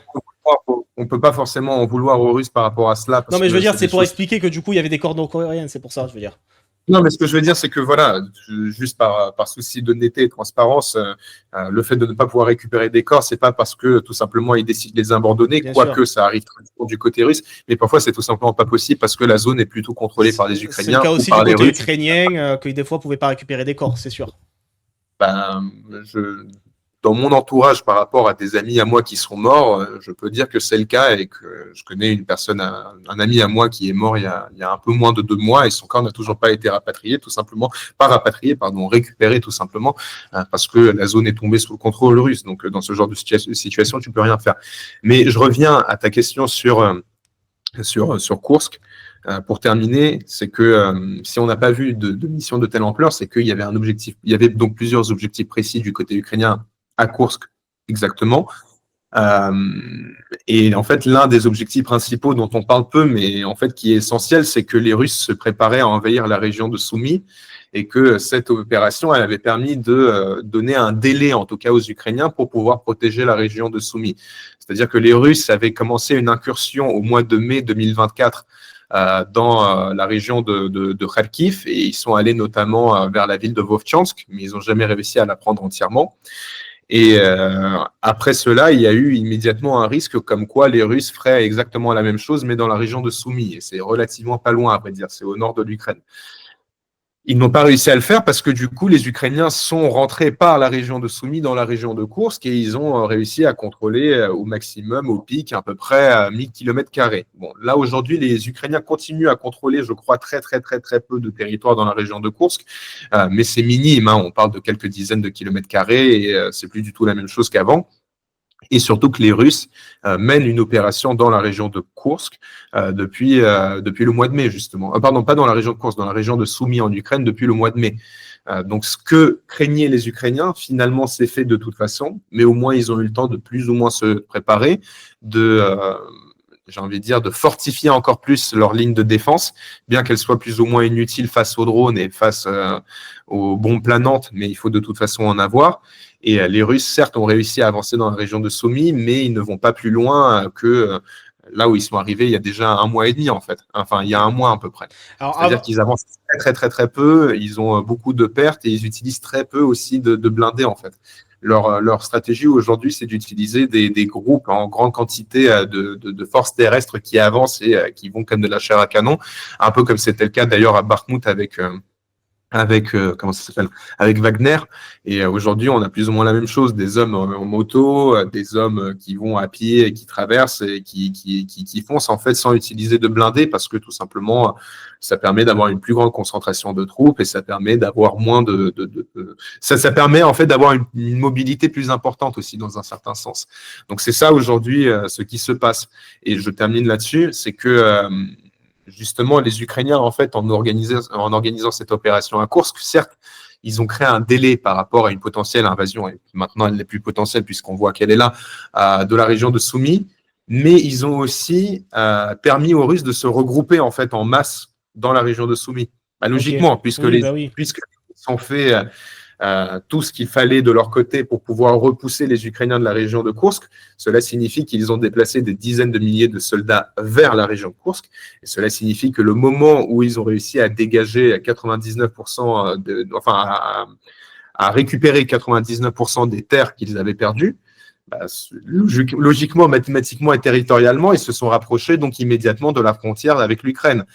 Speaker 2: On peut pas forcément en vouloir aux Russes par rapport à cela.
Speaker 1: Non, mais je veux dire, c'est pour expliquer que du coup, il y avait des corps nord-coréens, c'est pour ça, je veux dire.
Speaker 2: Non, mais ce que je veux dire, c'est que voilà, juste par souci d'honnêteté et de transparence, le fait de ne pas pouvoir récupérer des corps, c'est pas parce que tout simplement ils décident de les abandonner, quoique ça arrive très souvent du côté russe, mais parfois c'est tout simplement pas possible parce que la zone est plutôt contrôlée par les Ukrainiens.
Speaker 1: C'est le cas aussi du côté ukrainien, que des fois pouvaient pas récupérer des corps, c'est sûr.
Speaker 2: Dans mon entourage, par rapport à des amis à moi qui sont morts, je peux dire que c'est le cas et que je connais une personne, un ami à moi qui est mort il y a un peu moins de 2 mois et son corps n'a toujours pas été rapatrié, tout simplement, récupéré tout simplement, parce que la zone est tombée sous le contrôle russe. Donc, dans ce genre de situation, tu peux rien faire. Mais je reviens à ta question sur Koursk. Pour terminer, c'est que si on n'a pas vu de mission de telle ampleur, c'est qu'il y avait un objectif. Il y avait donc plusieurs objectifs précis du côté ukrainien à Koursk, exactement. Et en fait, l'un des objectifs principaux dont on parle peu, mais en fait qui est essentiel, c'est que les Russes se préparaient à envahir la région de Soumy et que cette opération, elle avait permis de donner un délai, en tout cas aux Ukrainiens, pour pouvoir protéger la région de Soumy. C'est-à-dire que les Russes avaient commencé une incursion au mois de mai 2024 dans la région de Kharkiv et ils sont allés notamment vers la ville de Vovchansk, mais ils n'ont jamais réussi à la prendre entièrement. Et après cela, il y a eu immédiatement un risque comme quoi les Russes feraient exactement la même chose, mais dans la région de Soumy. Et c'est relativement pas loin, à vrai dire, c'est au nord de l'Ukraine. Ils n'ont pas réussi à le faire parce que du coup, les Ukrainiens sont rentrés par la région de Soumy dans la région de Koursk et ils ont réussi à contrôler au maximum, au pic, à peu près 1000 km². Bon, là, aujourd'hui, les Ukrainiens continuent à contrôler, je crois, très peu de territoire dans la région de Koursk, mais c'est minime, hein, on parle de quelques dizaines de kilomètres carrés et c'est plus du tout la même chose qu'avant. Et surtout que les Russes mènent une opération dans la région de Koursk depuis le mois de mai, justement. Pardon, pas dans la région de Koursk, dans la région de Soumy en Ukraine depuis le mois de mai. Donc, ce que craignaient les Ukrainiens, finalement, c'est fait de toute façon, mais au moins, ils ont eu le temps de plus ou moins se préparer, j'ai envie de dire, de fortifier encore plus leur ligne de défense, bien qu'elle soit plus ou moins inutile face aux drones et face aux bombes planantes, mais il faut de toute façon en avoir. Et les Russes, certes, ont réussi à avancer dans la région de Soumy, mais ils ne vont pas plus loin que là où ils sont arrivés il y a déjà 1 mois et demi, en fait. Enfin, il y a 1 mois à peu près. C'est-à-dire qu'ils avancent très peu, ils ont beaucoup de pertes et ils utilisent très peu aussi de blindés, en fait. Leur stratégie aujourd'hui, c'est d'utiliser des groupes en grande quantité de forces terrestres qui avancent et qui vont comme de la chair à canon, un peu comme c'était le cas d'ailleurs à Bakhmout avec comment ça s'appelle, avec Wagner. Et aujourd'hui, on a plus ou moins la même chose, des hommes en moto, des hommes qui vont à pied et qui traversent et qui foncent en fait sans utiliser de blindés parce que tout simplement, ça permet d'avoir une plus grande concentration de troupes et ça permet d'avoir moins ça permet en fait d'avoir une mobilité plus importante aussi dans un certain sens. Donc c'est ça aujourd'hui ce qui se passe. Et je termine là-dessus, c'est que justement, les Ukrainiens, en fait, en organisant cette opération à Koursk, certes, ils ont créé un délai par rapport à une potentielle invasion, et maintenant elle n'est plus potentielle puisqu'on voit qu'elle est là, de la région de Soumy, mais ils ont aussi permis aux Russes de se regrouper en fait en masse dans la région de Soumy. Logiquement, puisque sont faits tout ce qu'il fallait de leur côté pour pouvoir repousser les Ukrainiens de la région de Koursk. Cela signifie qu'ils ont déplacé des dizaines de milliers de soldats vers la région de Koursk. Et cela signifie que le moment où ils ont réussi à dégager à 99%, à récupérer 99% des terres qu'ils avaient perdues, bah, logiquement, mathématiquement et territorialement, ils se sont rapprochés donc immédiatement de la frontière avec l'Ukraine.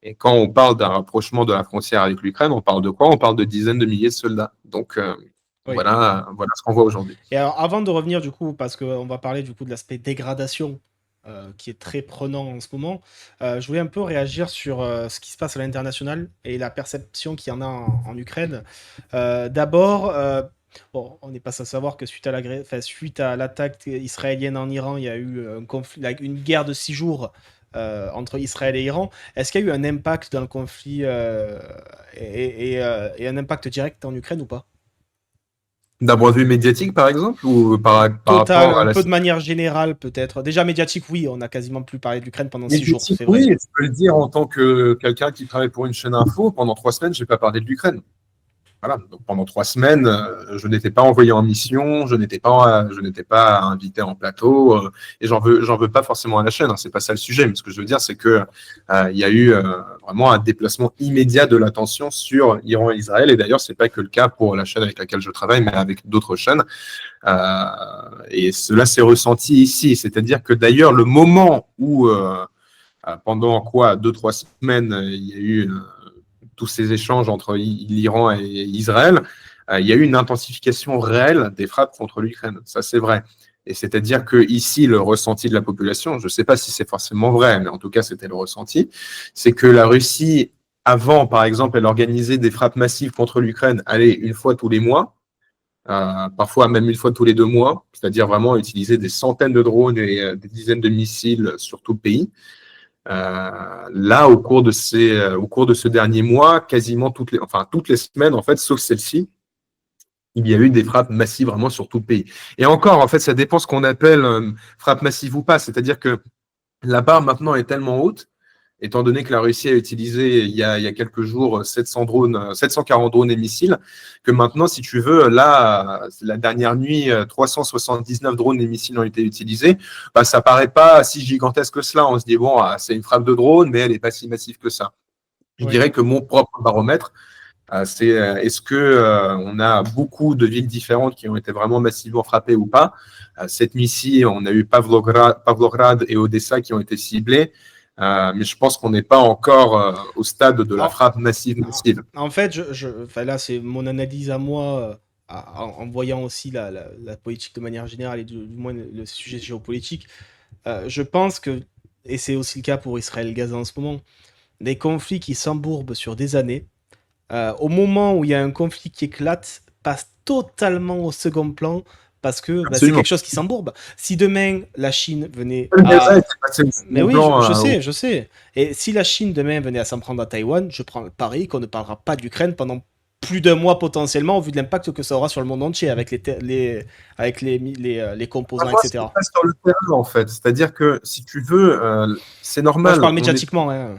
Speaker 2: Et quand on parle d'un rapprochement de la frontière avec l'Ukraine, on parle de quoi? On parle de dizaines de milliers de soldats. Donc
Speaker 1: Oui.
Speaker 2: voilà ce qu'on voit aujourd'hui.
Speaker 1: Et alors, avant de revenir du coup, parce qu'on va parler du coup de l'aspect dégradation qui est très prenant en ce moment, je voulais un peu réagir sur ce qui se passe à l'international et la perception qu'il y en a en Ukraine. D'abord, bon, on n'est pas sans savoir que suite à l'attaque israélienne en Iran, il y a eu un conflit, une guerre de 6 jours entre Israël et Iran. Est-ce qu'il y a eu un impact dans le conflit et un impact direct en Ukraine ou pas?
Speaker 2: D'un point de vue médiatique, par exemple, ou par
Speaker 1: Total,
Speaker 2: rapport à
Speaker 1: un
Speaker 2: la
Speaker 1: peu de manière générale peut-être. Déjà médiatique, oui, on a quasiment plus parlé de l'Ukraine pendant 6 jours,
Speaker 2: médiatique,
Speaker 1: c'est
Speaker 2: oui,
Speaker 1: vrai.
Speaker 2: je peux le dire en tant que quelqu'un qui travaille pour une chaîne info, pendant 3 semaines, je n'ai pas parlé de l'Ukraine. Voilà. Donc pendant 3 semaines, je n'étais pas envoyé en mission, je n'étais pas invité en plateau, et j'en veux pas forcément à la chaîne. Hein, c'est pas ça le sujet. Mais ce que je veux dire, c'est que il y a eu vraiment un déplacement immédiat de l'attention sur Iran et Israël. Et d'ailleurs, c'est pas que le cas pour la chaîne avec laquelle je travaille, mais avec d'autres chaînes. Et cela s'est ressenti ici. C'est-à-dire que d'ailleurs, le moment où pendant quoi 2, 3 semaines, il y a eu tous ces échanges entre l'Iran et Israël, il y a eu une intensification réelle des frappes contre l'Ukraine. Ça, c'est vrai. Et c'est-à-dire que ici, le ressenti de la population, je ne sais pas si c'est forcément vrai, mais en tout cas, c'était le ressenti, c'est que la Russie, avant, par exemple, elle organisait des frappes massives contre l'Ukraine, allez, une fois tous les mois, parfois même une fois tous les 2 mois, c'est-à-dire vraiment utiliser des centaines de drones et des dizaines de missiles sur tout le pays. Là, au cours de ce dernier mois, quasiment toutes les semaines, en fait, sauf celle-ci, il y a eu des frappes massives vraiment sur tout le pays. Et encore, en fait, ça dépend ce qu'on appelle frappe massive ou pas. C'est-à-dire que la barre maintenant est tellement haute, étant donné que la Russie a utilisé il y a quelques jours 700 drones, 740 drones et missiles, que maintenant, si tu veux, là, la dernière nuit, 379 drones et missiles ont été utilisés. Bah, ça paraît pas si gigantesque que cela. On se dit, bon, c'est une frappe de drone, mais elle n'est pas si massive que ça. Je
Speaker 1: Oui.
Speaker 2: dirais que mon propre baromètre, c'est est-ce que on a beaucoup de villes différentes qui ont été vraiment massivement frappées ou pas. Cette nuit-ci, on a eu Pavlograd et Odessa qui ont été ciblés. Mais je pense qu'on n'est pas encore au stade de la
Speaker 1: En,
Speaker 2: frappe massive
Speaker 1: en-
Speaker 2: massive.
Speaker 1: en fait, enfin, là, c'est mon analyse à moi, en voyant aussi la politique de manière générale et du moins le sujet géopolitique. Je pense que, et c'est aussi le cas pour Israël-Gaza en ce moment, des conflits qui s'embourbent sur des années, au moment où il y a un conflit qui éclate, passe totalement au second plan parce que bah, c'est
Speaker 2: Absolument.
Speaker 1: quelque chose qui s'embourbe. Si demain la Chine venait
Speaker 2: Gaza
Speaker 1: à...
Speaker 2: était passé au
Speaker 1: Mais
Speaker 2: second
Speaker 1: oui,
Speaker 2: plan.
Speaker 1: je sais. Et si la Chine demain venait à s'en prendre à Taïwan, je prends le pari qu'on ne parlera pas d'Ukraine pendant plus d'un mois potentiellement, au vu de l'impact que ça aura sur le monde entier avec avec les composants,
Speaker 2: Moi, ce qui
Speaker 1: etc.
Speaker 2: passe sur le terrain, en fait. C'est-à-dire que si tu veux, c'est
Speaker 1: Moi, je
Speaker 2: normal.
Speaker 1: parle médiatiquement, hein.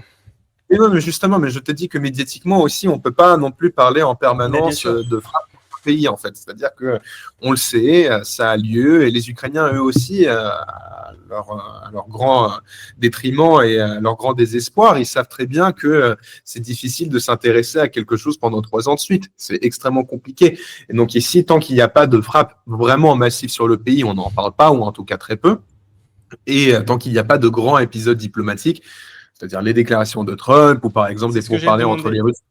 Speaker 2: Et non, mais justement, mais je te dis que médiatiquement aussi, on ne peut pas non plus parler en
Speaker 1: Mais bien
Speaker 2: permanence
Speaker 1: sûr.
Speaker 2: de frappe contre pays, en fait. C'est-à-dire que on le sait, ça a lieu, et les Ukrainiens, eux aussi, à leur grand détriment et à leur grand désespoir, ils savent très bien que c'est difficile de s'intéresser à quelque chose pendant 3 ans de suite. C'est extrêmement compliqué. Et donc ici, tant qu'il n'y a pas de frappe vraiment massive sur le pays, on n'en parle pas, ou en tout cas très peu. Et tant qu'il n'y a pas de grands épisodes diplomatiques, c'est-à-dire les déclarations de Trump ou par exemple
Speaker 1: C'est
Speaker 2: des
Speaker 1: ce que j'ai
Speaker 2: pourparlers entre les
Speaker 1: demandé.
Speaker 2: Russes.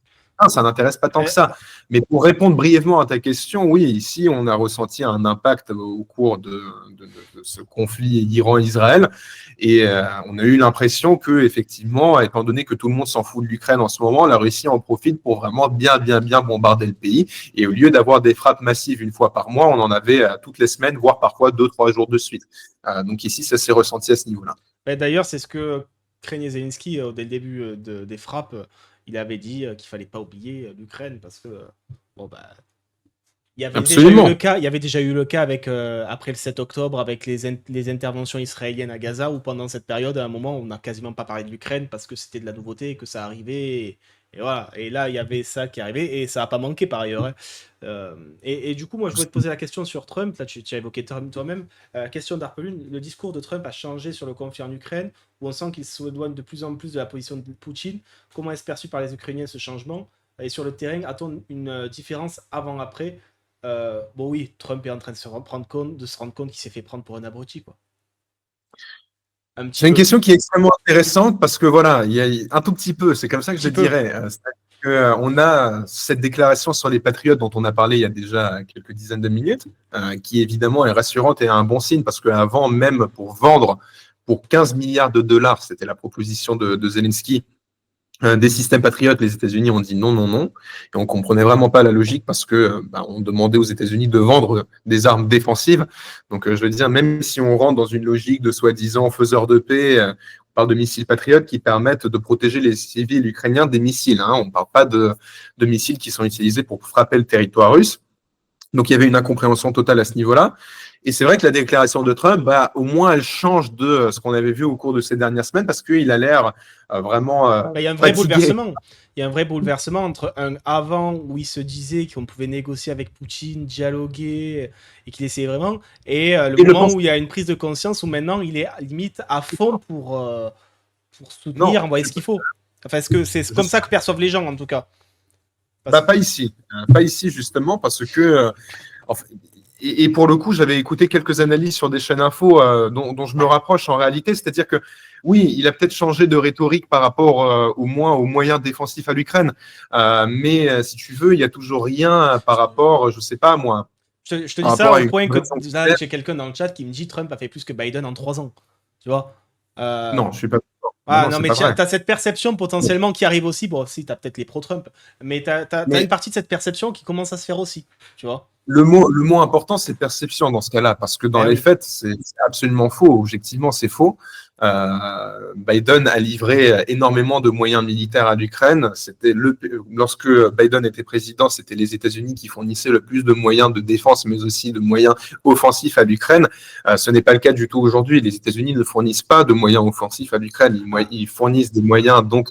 Speaker 2: Non, ça n'intéresse pas tant que
Speaker 1: Eh,
Speaker 2: ça. Mais pour répondre brièvement à ta question, oui, ici, on a ressenti un impact au cours de ce conflit Iran-Israël. Et on a eu l'impression que, effectivement, étant donné que tout le monde s'en fout de l'Ukraine en ce moment, la Russie en profite pour vraiment bien bombarder le pays. Et au lieu d'avoir des frappes massives une fois par mois, on en avait toutes les semaines, voire parfois 2, 3 jours de suite. Donc ici, ça s'est ressenti à ce niveau-là.
Speaker 1: D'ailleurs, c'est ce que craignait Zelensky dès le début des frappes. Il avait dit qu'il fallait pas oublier l'Ukraine parce que bon bah
Speaker 2: Absolument.
Speaker 1: Il y avait déjà eu le cas avec, après le 7 octobre avec les interventions israéliennes à Gaza, où pendant cette période, à un moment, on n'a quasiment pas parlé de l'Ukraine parce que c'était de la nouveauté et que ça arrivait. Et voilà. Et là, il y avait ça qui arrivait et ça n'a pas manqué par ailleurs, hein. Et du coup, moi, je voulais te poser la question sur Trump. Là, tu as évoqué Trump toi-même. Question d'Arpelune, le discours de Trump a changé sur le conflit en Ukraine, où on sent qu'il s'éloigne de plus en plus de la position de Poutine. Comment est-ce perçu par les Ukrainiens ce changement? Et sur le terrain, a-t-on une différence avant-après? Bon, oui, Trump est en train de se rendre compte qu'il s'est fait prendre pour un abruti, quoi. Un petit
Speaker 2: C'est une
Speaker 1: peu.
Speaker 2: question qui est extrêmement intéressante parce que voilà, il y a un tout petit peu, c'est comme ça
Speaker 1: Un
Speaker 2: que je
Speaker 1: petit peu.
Speaker 2: dirais. On a cette déclaration sur les patriotes dont on a parlé il y a déjà quelques dizaines de minutes, qui évidemment est rassurante et un bon signe parce qu'avant même pour vendre pour 15 milliards de dollars, c'était la proposition de Zelensky, des systèmes patriotes, les États-Unis ont dit non, non, non. Et on comprenait vraiment pas la logique parce que on demandait aux États-Unis de vendre des armes défensives. Donc, je veux dire, même si on rentre dans une logique de soi-disant faiseur de paix, on parle de missiles patriotes qui permettent de protéger les civils ukrainiens des missiles, hein. On ne parle pas de missiles qui sont utilisés pour frapper le territoire russe. Donc, il y avait une incompréhension totale à ce niveau-là. Et c'est vrai que la déclaration de Trump, au moins, elle change de ce qu'on avait vu au cours de ces dernières semaines parce qu'il a l'air vraiment
Speaker 1: Bah, il y a un vrai
Speaker 2: fatigué.
Speaker 1: bouleversement. Il y a un vrai bouleversement entre un avant où il se disait qu'on pouvait négocier avec Poutine, dialoguer et qu'il essayait vraiment, et le
Speaker 2: Et le
Speaker 1: moment
Speaker 2: pense,
Speaker 1: où il y a une prise de conscience où maintenant il est limite à fond pour soutenir,
Speaker 2: non,
Speaker 1: envoyer ce qu'il faut. Enfin, est-ce que c'est
Speaker 2: je
Speaker 1: comme
Speaker 2: sais,
Speaker 1: ça que perçoivent les gens en tout cas? Parce...
Speaker 2: pas ici. Pas ici, justement, parce que enfin, et pour le coup, j'avais écouté quelques analyses sur des chaînes info dont je me rapproche en réalité. C'est-à-dire que oui, il a peut-être changé de rhétorique par rapport au moins aux moyens défensifs à l'Ukraine. Mais si tu veux, il y a toujours rien par rapport, je sais pas moi,
Speaker 1: Je te
Speaker 2: par
Speaker 1: dis ça
Speaker 2: rapport à
Speaker 1: au
Speaker 2: une
Speaker 1: point que
Speaker 2: conversion
Speaker 1: là,
Speaker 2: militaire.
Speaker 1: j'ai quelqu'un dans le chat qui me dit Trump a fait plus que Biden en 3 ans. Tu vois? Euh,
Speaker 2: Non, je suis pas d'accord. Non,
Speaker 1: Ah
Speaker 2: non,
Speaker 1: non,
Speaker 2: c'est
Speaker 1: mais
Speaker 2: pas
Speaker 1: tu
Speaker 2: vrai.
Speaker 1: as cette perception potentiellement qui arrive aussi. Bon, si, tu as peut-être les pro-Trump, mais tu as une
Speaker 2: Mais
Speaker 1: partie de cette perception qui commence à se faire aussi. Tu vois?
Speaker 2: le mot important, c'est perception dans ce cas-là, parce que dans
Speaker 1: Eh
Speaker 2: les
Speaker 1: oui.
Speaker 2: faits, c'est absolument faux. Objectivement, c'est faux. Biden a livré énormément de moyens militaires à l'Ukraine. Lorsque Biden était président, c'était les États-Unis qui fournissaient le plus de moyens de défense, mais aussi de moyens offensifs à l'Ukraine. Ce n'est pas le cas du tout aujourd'hui. Les États-Unis ne fournissent pas de moyens offensifs à l'Ukraine. Ils fournissent des moyens donc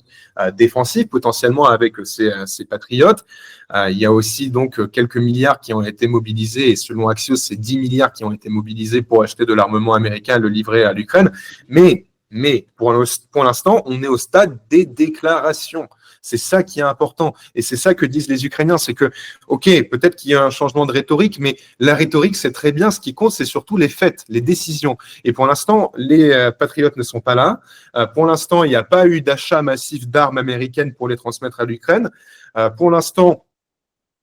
Speaker 2: défensifs, potentiellement avec ces patriotes. Il y a aussi donc quelques milliards qui ont été mobilisés, et selon Axios, c'est 10 milliards qui ont été mobilisés pour acheter de l'armement américain et le livrer à l'Ukraine. Mais pour l'instant, on est au stade des déclarations. C'est ça qui est important. Et c'est ça que disent les Ukrainiens, c'est que, OK, peut-être qu'il y a un changement de rhétorique, mais la rhétorique, c'est très bien. Ce qui compte, c'est surtout les faits, les décisions. Et pour l'instant, les patriotes ne sont pas là. Pour l'instant, il n'y a pas eu d'achat massif d'armes américaines pour les transmettre à l'Ukraine. Pour l'instant,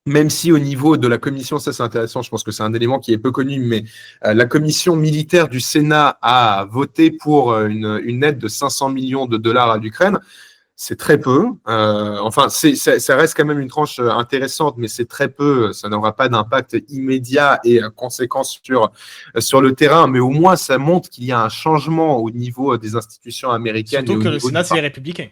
Speaker 2: même si au niveau de la commission, ça c'est intéressant, je pense que c'est un élément qui est peu connu, mais la commission militaire du Sénat a voté pour une aide de 500 millions de dollars à l'Ukraine. C'est très peu. Enfin, ça reste quand même une tranche intéressante, mais c'est très peu. Ça n'aura pas d'impact immédiat et conséquent sur le terrain, mais au moins ça montre qu'il y a un changement au niveau des institutions américaines et
Speaker 1: Surtout
Speaker 2: au
Speaker 1: que le
Speaker 2: niveau du
Speaker 1: Sénat, c'est les républicains.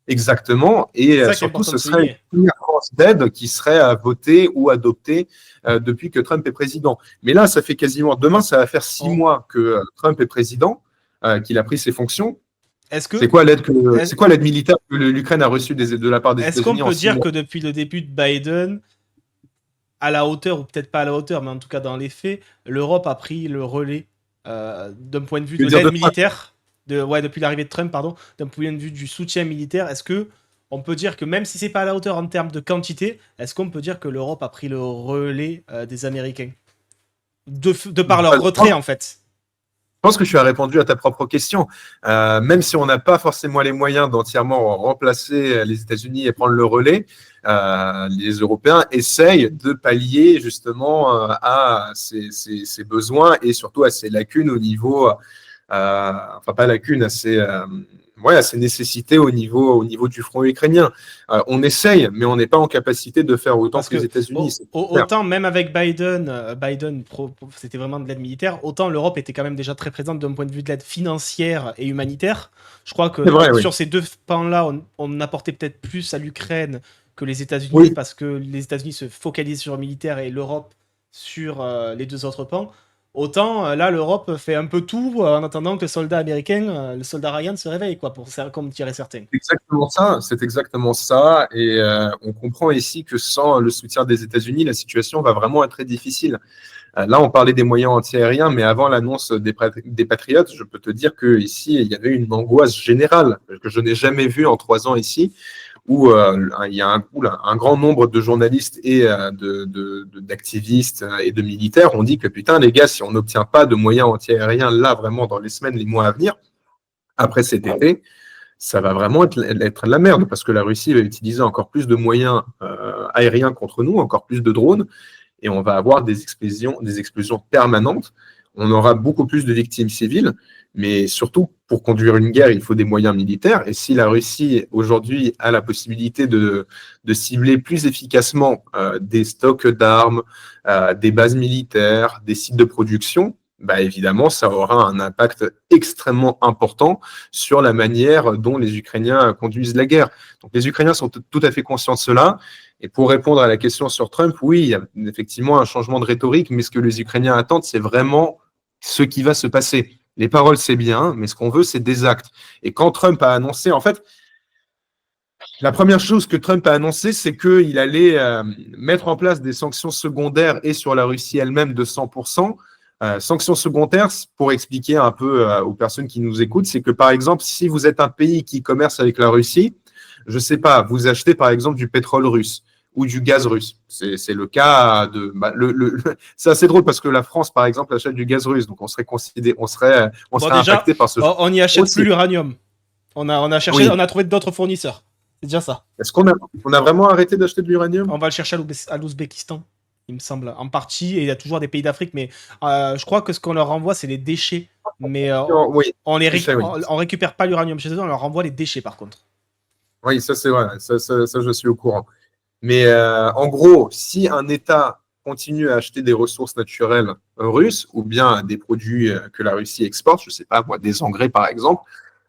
Speaker 2: Exactement.
Speaker 1: C'est
Speaker 2: Et
Speaker 1: ça qui est
Speaker 2: surtout,
Speaker 1: important de
Speaker 2: ce serait une
Speaker 1: souligner.
Speaker 2: première tranche d'aide qui serait votée ou adoptée depuis que Trump est président. Mais là, ça fait quasiment, demain, ça va faire 6 mois que Trump est président, qu'il a pris ses fonctions.
Speaker 1: Est-ce
Speaker 2: C'est
Speaker 1: que
Speaker 2: quoi l'aide
Speaker 1: est-ce
Speaker 2: c'est quoi l'aide militaire que l'Ukraine a reçue de la part des
Speaker 1: est-ce qu'on
Speaker 2: États-Unis en
Speaker 1: peut
Speaker 2: six
Speaker 1: dire
Speaker 2: mois
Speaker 1: que depuis le début de Biden, à la hauteur, ou peut-être pas à la hauteur, mais en tout cas dans les faits, l'Europe a pris le relais d'un point de vue
Speaker 2: Je
Speaker 1: de
Speaker 2: veux dire
Speaker 1: l'aide
Speaker 2: de
Speaker 1: militaire, depuis l'arrivée de Trump, pardon, d'un point de vue du soutien militaire. Est-ce que on peut dire que même si c'est pas à la hauteur en termes de quantité, est-ce qu'on peut dire que l'Europe a pris le relais des Américains de par leur retrait en fait?
Speaker 2: Je pense que tu as répondu à ta propre question. Même si on n'a pas forcément les moyens d'entièrement remplacer les États-Unis et prendre le relais, les Européens essayent de pallier justement à ces besoins et surtout à ces lacunes au niveau, enfin pas lacunes, à ces nécessités au niveau du front ukrainien. On essaye, mais on n'est pas en capacité de faire autant
Speaker 1: Parce
Speaker 2: que les
Speaker 1: que
Speaker 2: États-Unis.
Speaker 1: autant même avec Biden, c'était vraiment de l'aide militaire, autant l'Europe était quand même déjà très présente d'un point de vue de l'aide financière et humanitaire. Je crois
Speaker 2: C'est
Speaker 1: que
Speaker 2: vrai, oui.
Speaker 1: sur ces deux pans-là, on apportait peut-être plus à l'Ukraine que les États-Unis,
Speaker 2: Oui,
Speaker 1: parce que les États-Unis se focalisent sur le militaire et l'Europe sur les deux autres pans. Autant là, l'Europe fait un peu tout en attendant que le soldat américain, le soldat Ryan, se réveille, quoi, comme diraient certains.
Speaker 2: c'est exactement ça. C'est exactement ça. Et on comprend ici que sans le soutien des États-Unis, la situation va vraiment être très difficile. Là, on parlait des moyens antiaériens, mais avant l'annonce des Patriotes, je peux te dire qu'ici, il y avait une angoisse générale que je n'ai jamais vue en 3 ans ici, où il y a un grand nombre de journalistes et d'activistes et de militaires ont dit que putain, les gars, si on n'obtient pas de moyens antiaériens là, vraiment, dans les semaines, les mois à venir, après cet été, ça va vraiment être la merde, parce que la Russie va utiliser encore plus de moyens aériens contre nous, encore plus de drones, et on va avoir des explosions permanentes. On aura beaucoup plus de victimes civiles, mais surtout, pour conduire une guerre, il faut des moyens militaires. Et si la Russie, aujourd'hui, a la possibilité de cibler plus efficacement des stocks d'armes, des bases militaires, des sites de production, bah évidemment, ça aura un impact extrêmement important sur la manière dont les Ukrainiens conduisent la guerre. Donc les Ukrainiens sont tout à fait conscients de cela. Et pour répondre à la question sur Trump, oui, il y a effectivement un changement de rhétorique, mais ce que les Ukrainiens attendent, c'est vraiment ce qui va se passer. Les paroles, c'est bien, mais ce qu'on veut, c'est des actes. Et quand Trump a annoncé, en fait, la première chose que Trump a annoncé, c'est qu'il allait mettre en place des sanctions secondaires et sur la Russie elle-même de 100%. Sanctions secondaires, pour expliquer un peu aux personnes qui nous écoutent, c'est que par exemple, si vous êtes un pays qui commerce avec la Russie, je ne sais pas, vous achetez par exemple du pétrole russe ou du gaz russe. C'est le cas de. C'est assez drôle parce que la France, par exemple, achète du gaz russe, donc on serait
Speaker 1: Bon, déjà,
Speaker 2: impacté par ce.
Speaker 1: on n'y achète plus l'uranium. On a cherché,
Speaker 2: Oui.
Speaker 1: on a trouvé d'autres fournisseurs. C'est déjà ça.
Speaker 2: Est-ce on a vraiment arrêté d'acheter de l'uranium?
Speaker 1: On va le chercher à l'Ouzbékistan, il me semble, en partie. Et il y a toujours des pays d'Afrique, mais je crois que ce qu'on leur renvoie, c'est les déchets. Mais
Speaker 2: Oui,
Speaker 1: on récupère pas l'uranium chez eux, on leur renvoie les déchets par contre.
Speaker 2: oui, ça c'est vrai, ça, je suis au courant. Mais en gros, si un État continue à acheter des ressources naturelles russes ou bien des produits que la Russie exporte, je ne sais pas, moi, des engrais par exemple,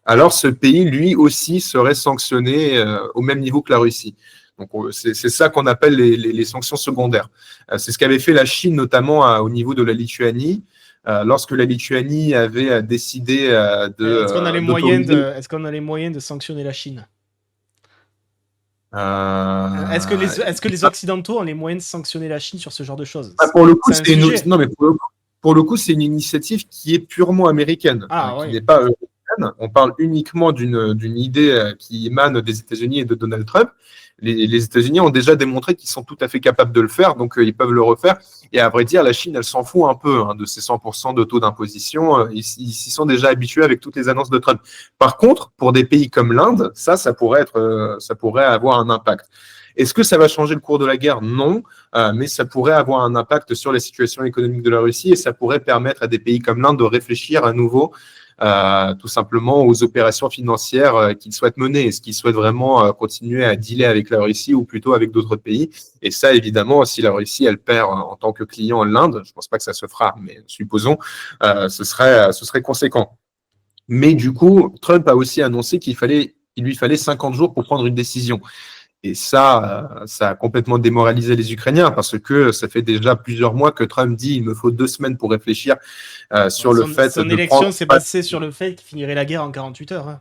Speaker 2: alors ce pays, lui aussi, serait sanctionné au même niveau que la Russie. Donc c'est ça qu'on appelle les sanctions secondaires. C'est ce qu'avait fait la Chine, notamment au niveau de la Lituanie. Lorsque la Lituanie avait décidé
Speaker 1: Est-ce qu'on a
Speaker 2: d'autoriser.
Speaker 1: est-ce qu'on a les moyens de sanctionner la Chine?
Speaker 2: Euh,
Speaker 1: Est-ce que les Occidentaux ont les moyens de sanctionner la Chine sur ce genre de choses?
Speaker 2: Pour le coup,
Speaker 1: C'est un sujet.
Speaker 2: non, mais pour le coup, c'est une initiative qui est purement américaine,
Speaker 1: Ah
Speaker 2: qui
Speaker 1: oui.
Speaker 2: n'est pas européenne. On parle uniquement d'une idée qui émane des États-Unis et de Donald Trump. Les États-Unis ont déjà démontré qu'ils sont tout à fait capables de le faire, donc ils peuvent le refaire. Et à vrai dire, la Chine, elle s'en fout un peu de ces 100% de taux d'imposition. Ils s'y sont déjà habitués avec toutes les annonces de Trump. Par contre, pour des pays comme l'Inde, ça pourrait avoir un impact. Est-ce que ça va changer le cours de la guerre? Non. Mais ça pourrait avoir un impact sur la situation économique de la Russie et ça pourrait permettre à des pays comme l'Inde de réfléchir à nouveau tout simplement aux opérations financières qu'ils souhaitent mener. Est-ce qu'ils souhaitent vraiment continuer à dealer avec la Russie ou plutôt avec d'autres pays? Et ça, évidemment, si la Russie, elle perd en tant que client l'Inde, je ne pense pas que ça se fera, mais supposons, ce serait conséquent. Mais du coup, Trump a aussi annoncé qu'il lui fallait 50 jours pour prendre une décision. Et ça a complètement démoralisé les Ukrainiens parce que ça fait déjà plusieurs mois que Trump dit il me faut 2 semaines pour réfléchir sur le fait
Speaker 1: Son
Speaker 2: de
Speaker 1: élection
Speaker 2: prendre.
Speaker 1: s'est basée sur le fait qu'il finirait la guerre en 48 heures. Hein.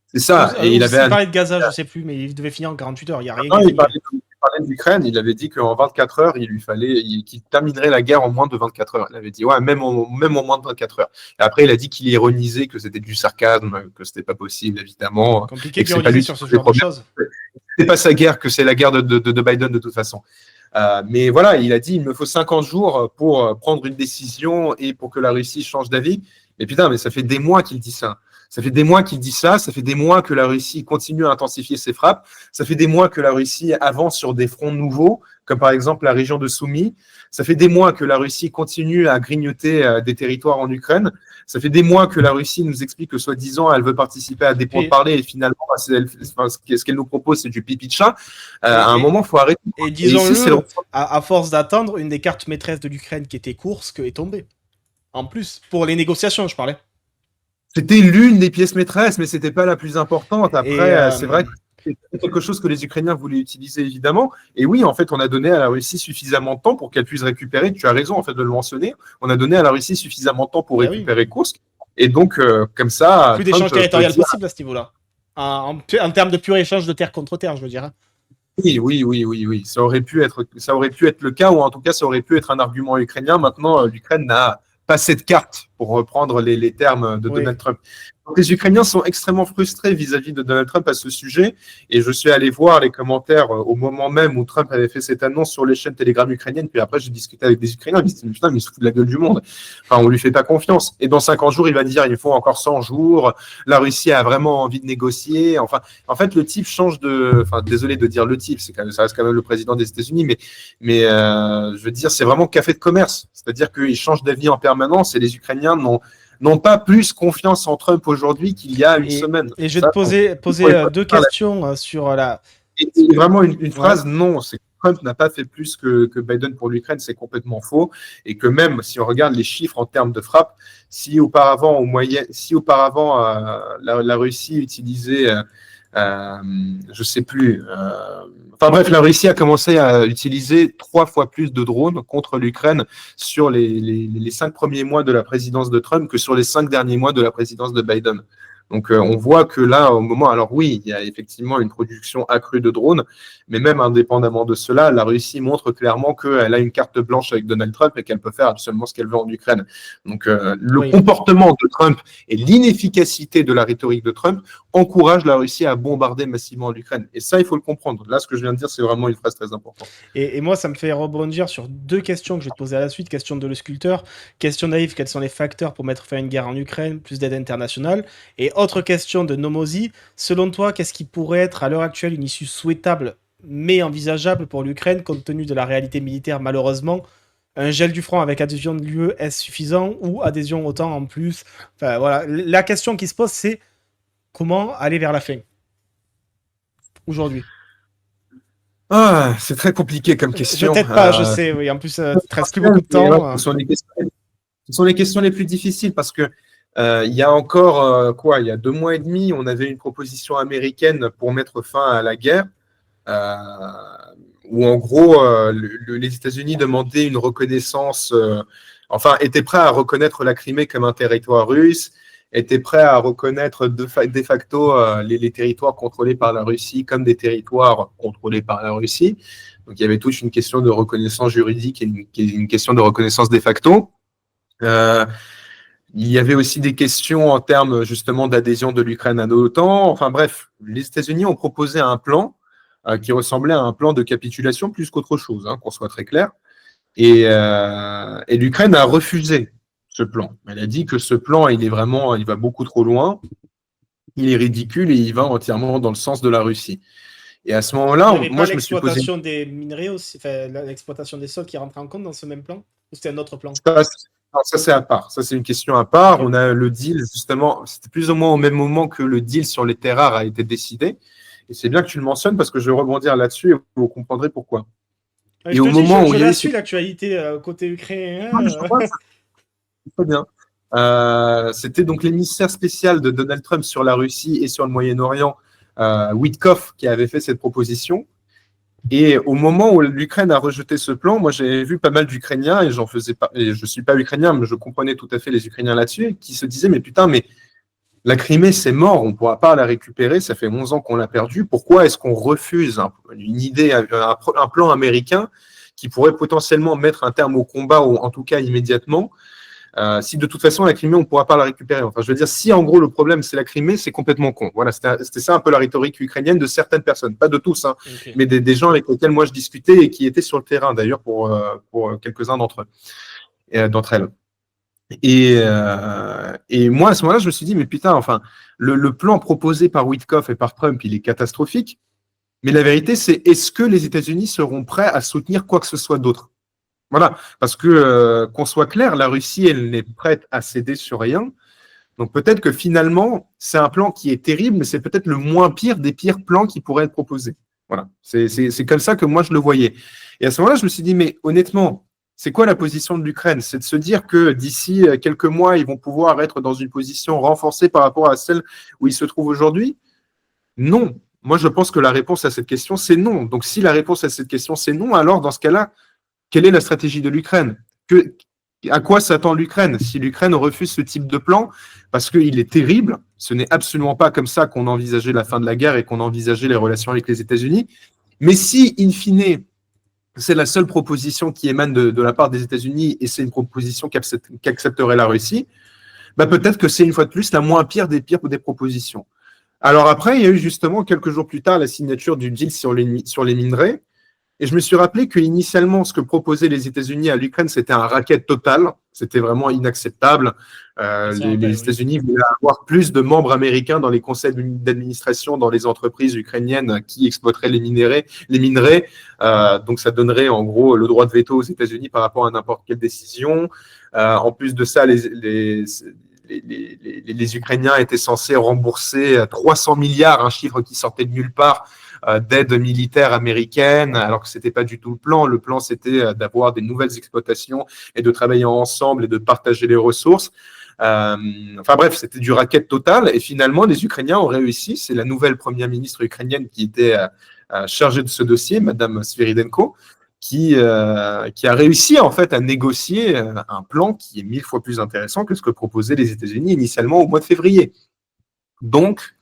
Speaker 2: C'est ça. Et il avait.
Speaker 1: Il parlait de Gaza, je sais plus, mais il devait finir en 48 heures. Il n'y a rien
Speaker 2: Non,
Speaker 1: qui a fini.
Speaker 2: il parlait de l'Ukraine. Il avait dit qu'en 24 heures, qu'il terminerait la guerre en moins de 24 heures. Il avait dit, ouais, même en moins de 24 heures. Et après, il a dit qu'il ironisait, que c'était du sarcasme, que c'était pas possible, évidemment.
Speaker 1: Compliqué
Speaker 2: de
Speaker 1: d'ironiser sur ce genre de choses.
Speaker 2: C'est pas sa guerre, que c'est la guerre de Biden de toute façon. Mais voilà, il a dit il me faut 50 jours pour prendre une décision et pour que la Russie change d'avis. Mais putain, mais ça fait des mois qu'il dit ça. Ça fait des mois qu'il dit ça. Ça fait des mois que la Russie continue à intensifier ses frappes. Ça fait des mois que la Russie avance sur des fronts nouveaux, comme par exemple la région de Soumy. Ça fait des mois que la Russie continue à grignoter des territoires en Ukraine. Ça fait des mois que la Russie nous explique que, soi-disant, elle veut participer à des pourparlers et finalement, ce qu'elle nous propose, c'est du pipi de chat. À un moment, il faut arrêter.
Speaker 1: Et disons-le, à force d'attendre, une des cartes maîtresses de l'Ukraine qui était Koursk est tombée. En plus, pour les négociations, je parlais.
Speaker 2: C'était l'une des pièces maîtresses, mais c'était pas la plus importante. Après, c'est vrai que C'est quelque chose que les Ukrainiens voulaient utiliser, évidemment. Et oui, en fait, on a donné à la Russie suffisamment de temps pour qu'elle puisse récupérer. Tu as raison, en fait, de le mentionner. On a donné à la Russie suffisamment de temps pour
Speaker 1: Ben oui.
Speaker 2: récupérer Kursk. Et donc, comme ça,
Speaker 1: Plus
Speaker 2: Trump
Speaker 1: d'échanges
Speaker 2: peut
Speaker 1: territorial
Speaker 2: dire
Speaker 1: possible à ce niveau-là. En termes de pur échange de terre contre terre, je veux dire. Hein.
Speaker 2: oui, oui, oui, oui, oui. Ça aurait pu être le cas, ou en tout cas, ça aurait pu être un argument ukrainien. Maintenant, l'Ukraine n'a pas cette carte, pour reprendre les termes de
Speaker 1: Oui.
Speaker 2: Donald Trump. Donc, les Ukrainiens sont extrêmement frustrés vis-à-vis de Donald Trump à ce sujet. Et je suis allé voir les commentaires au moment même où Trump avait fait cette annonce sur les chaînes Telegram ukrainiennes. Puis après, j'ai discuté avec des Ukrainiens. Ils me disent, putain, mais il se fout de la gueule du monde. Enfin, on lui fait pas confiance. Et dans 50 jours, il va dire, il faut encore 100 jours. La Russie a vraiment envie de négocier. Enfin, en fait, le type change de. Enfin, désolé de dire le type, ça reste quand même le président des États-Unis, mais je veux dire, c'est vraiment café de commerce. C'est-à-dire qu'il change d'avis en permanence et les Ukrainiens n'ont pas plus confiance en Trump aujourd'hui qu'il y a une semaine.
Speaker 1: Et je vais te poser deux questions sur la.
Speaker 2: Et vraiment une phrase, non, c'est que Trump n'a pas fait plus que Biden pour l'Ukraine, c'est complètement faux. Et que même si on regarde les chiffres en termes de frappe, si auparavant, la Russie utilisait, je sais plus, enfin bref, la Russie a commencé à utiliser 3 fois plus de drones contre l'Ukraine sur les 5 premiers mois de la présidence de Trump que sur les 5 derniers mois de la présidence de Biden. Donc, on voit que là, au moment, alors oui, il y a effectivement une production accrue de drones, mais même indépendamment de cela, la Russie montre clairement qu'elle a une carte blanche avec Donald Trump et qu'elle peut faire absolument ce qu'elle veut en Ukraine. Donc, le comportement de Trump et l'inefficacité de la rhétorique de Trump encouragent la Russie à bombarder massivement l'Ukraine. Et ça, il faut le comprendre. Là, ce que je viens de dire, c'est vraiment une phrase très importante.
Speaker 1: Et moi, ça me fait rebondir sur deux questions que je vais te poser à la suite. Question de le sculpteur. Question naïve, quels sont les facteurs pour mettre fin à une guerre en Ukraine, plus d'aide internationale? Et autre question de Nomosi. Selon toi, qu'est-ce qui pourrait être à l'heure actuelle une issue souhaitable mais envisageable pour l'Ukraine compte tenu de la réalité militaire malheureusement? Un gel du front avec adhésion de l'UE, est-ce suffisant ou adhésion OTAN en plus? Enfin voilà, la question qui se pose c'est comment aller vers la fin aujourd'hui?
Speaker 2: Ah, c'est très compliqué comme question.
Speaker 1: Peut-être pas, je sais, oui. En plus, il ne te reste plus beaucoup de temps.
Speaker 2: Ce sont les questions les plus difficiles parce que il y a encore il y a 2 mois et demi, on avait une proposition américaine pour mettre fin à la guerre, où en gros les États-Unis demandaient une reconnaissance, étaient prêts à reconnaître la Crimée comme un territoire russe, étaient prêts à reconnaître de facto les territoires contrôlés par la Russie comme des territoires contrôlés par la Russie. Donc il y avait toute une question de reconnaissance juridique et une question de reconnaissance de facto. Il y avait aussi des questions en termes justement d'adhésion de l'Ukraine à l'OTAN. Enfin bref, les États-Unis ont proposé un plan qui ressemblait à un plan de capitulation plus qu'autre chose, hein, qu'on soit très clair. Et l'Ukraine a refusé ce plan. Elle a dit que ce plan, il va beaucoup trop loin, il est ridicule et il va entièrement dans le sens de la Russie. Et à ce moment-là, moi, je me suis posé.
Speaker 1: L'exploitation des minerais aussi, l'exploitation des sols qui rentre en compte dans ce même plan? Ou c'était un autre plan?
Speaker 2: Ça, c'est à part. Ça, c'est une question à part. On a le deal, justement, c'était plus ou moins au même moment que le deal sur les terres rares a été décidé. Et c'est bien que tu le mentionnes parce que je vais rebondir là-dessus et vous comprendrez pourquoi.
Speaker 1: Et au moment où je la suis, l'actualité côté ukrainien.
Speaker 2: Très bien. C'était donc l'émissaire spécial de Donald Trump sur la Russie et sur le Moyen-Orient, Witkoff, qui avait fait cette proposition. Et au moment où l'Ukraine a rejeté ce plan, moi j'ai vu pas mal d'Ukrainiens, et je suis pas ukrainien, mais je comprenais tout à fait les Ukrainiens là-dessus, qui se disaient, mais putain, mais la Crimée, c'est mort, on ne pourra pas la récupérer, ça fait 11 ans qu'on l'a perdue. Pourquoi est-ce qu'on refuse une idée, un plan américain qui pourrait potentiellement mettre un terme au combat, ou en tout cas immédiatement, si de toute façon la Crimée, on ne pourra pas la récupérer. Enfin, je veux dire, si en gros le problème c'est la Crimée, c'est complètement con. Voilà, c'était ça un peu la rhétorique ukrainienne de certaines personnes, pas de tous, hein, okay. Mais des gens avec lesquels moi je discutais et qui étaient sur le terrain d'ailleurs pour quelques-uns d'entre elles. Et moi à ce moment-là, je me suis dit, mais putain, enfin, le plan proposé par Witkoff et par Trump, il est catastrophique. Mais la vérité, c'est est-ce que les États-Unis seront prêts à soutenir quoi que ce soit d'autre? Voilà, parce que qu'on soit clair, la Russie, elle n'est prête à céder sur rien. Donc peut-être que finalement, c'est un plan qui est terrible, mais c'est peut-être le moins pire des pires plans qui pourraient être proposés. Voilà, c'est comme ça que moi je le voyais. Et à ce moment-là, je me suis dit, mais honnêtement, c'est quoi la position de l'Ukraine? C'est de se dire que d'ici quelques mois, ils vont pouvoir être dans une position renforcée par rapport à celle où ils se trouvent aujourd'hui? Non. Moi, je pense que la réponse à cette question, c'est non. Donc, si la réponse à cette question, c'est non, alors dans ce cas-là, quelle est la stratégie de l'Ukraine? À quoi s'attend l'Ukraine si l'Ukraine refuse ce type de plan? Parce qu'il est terrible. Ce n'est absolument pas comme ça qu'on envisageait la fin de la guerre et qu'on envisageait les relations avec les États-Unis. Mais si, in fine, c'est la seule proposition qui émane de la part des États-Unis et c'est une proposition qu'accepterait la Russie, bah peut-être que c'est une fois de plus la moins pire des propositions. Alors après, il y a eu justement quelques jours plus tard la signature du deal sur les minerais. Et je me suis rappelé qu'initialement, ce que proposaient les États-Unis à l'Ukraine, c'était un racket total. C'était vraiment inacceptable. Les
Speaker 1: Oui.
Speaker 2: États-Unis voulaient avoir plus de membres américains dans les conseils d'administration, dans les entreprises ukrainiennes qui exploiteraient les minerais. Donc, ça donnerait en gros le droit de veto aux États-Unis par rapport à n'importe quelle décision. En plus de ça, les Ukrainiens étaient censés rembourser 300 milliards, un chiffre qui sortait de nulle part, d'aide militaire américaine, alors que ce n'était pas du tout le plan. Le plan, c'était d'avoir des nouvelles exploitations et de travailler ensemble et de partager les ressources. Enfin bref, c'était du racket total. Et finalement, les Ukrainiens ont réussi. C'est la nouvelle première ministre ukrainienne qui était chargée de ce dossier, Madame Sviridenko, qui a réussi en fait à négocier un plan qui est 1000 fois plus intéressant que ce que proposaient les États-Unis initialement au mois de février. Donc,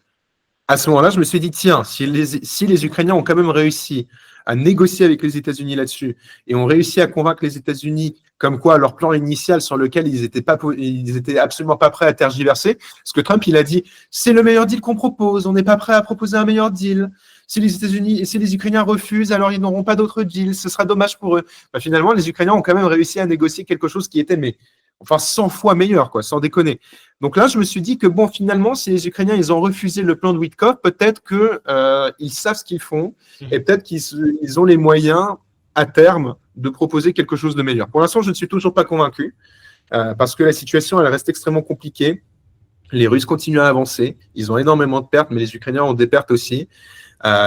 Speaker 2: à ce moment-là, je me suis dit, tiens, si les Ukrainiens ont quand même réussi à négocier avec les États-Unis là-dessus et ont réussi à convaincre les États-Unis comme quoi leur plan initial sur lequel ils étaient absolument pas prêts à tergiverser, parce que Trump, il a dit, c'est le meilleur deal qu'on propose, on n'est pas prêt à proposer un meilleur deal. Si les Ukrainiens refusent, alors ils n'auront pas d'autre deal, ce sera dommage pour eux. Bah, finalement, les Ukrainiens ont quand même réussi à négocier quelque chose qui était, mais enfin 100 fois meilleur, quoi, sans déconner. Donc là, je me suis dit que bon, finalement, si les Ukrainiens ils ont refusé le plan de Witkoff, peut-être que ils savent ce qu'ils font et peut-être qu'ils ont les moyens à terme de proposer quelque chose de meilleur. Pour l'instant, je ne suis toujours pas convaincu parce que la situation elle reste extrêmement compliquée. Les Russes continuent à avancer, ils ont énormément de pertes, mais les Ukrainiens ont des pertes aussi.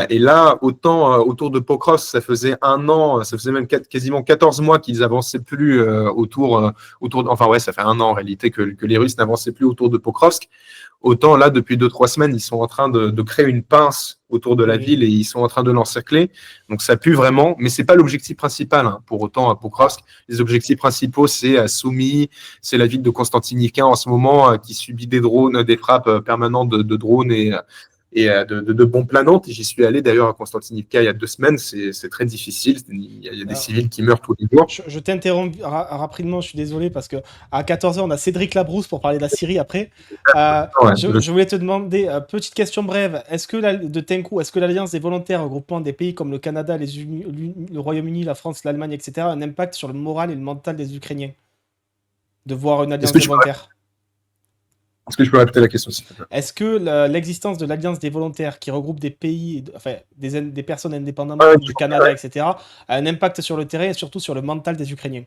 Speaker 2: Et là, autant autour de Pokrovsk, ça faisait un an, ça faisait même quasiment 14 mois qu'ils avançaient plus enfin ouais, ça fait un an en réalité que les Russes n'avançaient plus autour de Pokrovsk. Autant là, depuis 2-3 semaines, ils sont en train de créer une pince autour de la ville et ils sont en train de l'encercler. Donc ça pue vraiment, mais c'est pas l'objectif principal. Hein. Pour autant, à Pokrovsk, les objectifs principaux, c'est Soumy, c'est la ville de Constantinivka en ce moment qui subit des drones, des frappes permanentes de drones et de bombes planantes. J'y suis allé d'ailleurs à Constantinivka il y a 2 semaines. C'est très difficile. Il y a des civils qui meurent tous les jours.
Speaker 1: Je t'interromps rapidement, je suis désolé, parce que à 14h, on a Cédric Labrousse pour parler de la Syrie après. Je voulais te demander, petite question brève, est-ce que l'Alliance des volontaires regroupant des pays comme le Canada, le Royaume-Uni, la France, l'Allemagne, etc., a un impact sur le moral et le mental des Ukrainiens de voir une alliance des volontaires?
Speaker 2: Est-ce que je peux répéter la question, s'il te plaît?
Speaker 1: Est-ce que l'existence de l'Alliance des volontaires qui regroupe des pays, enfin des personnes indépendantes du Canada, etc., a un impact sur le terrain et surtout sur le mental des Ukrainiens?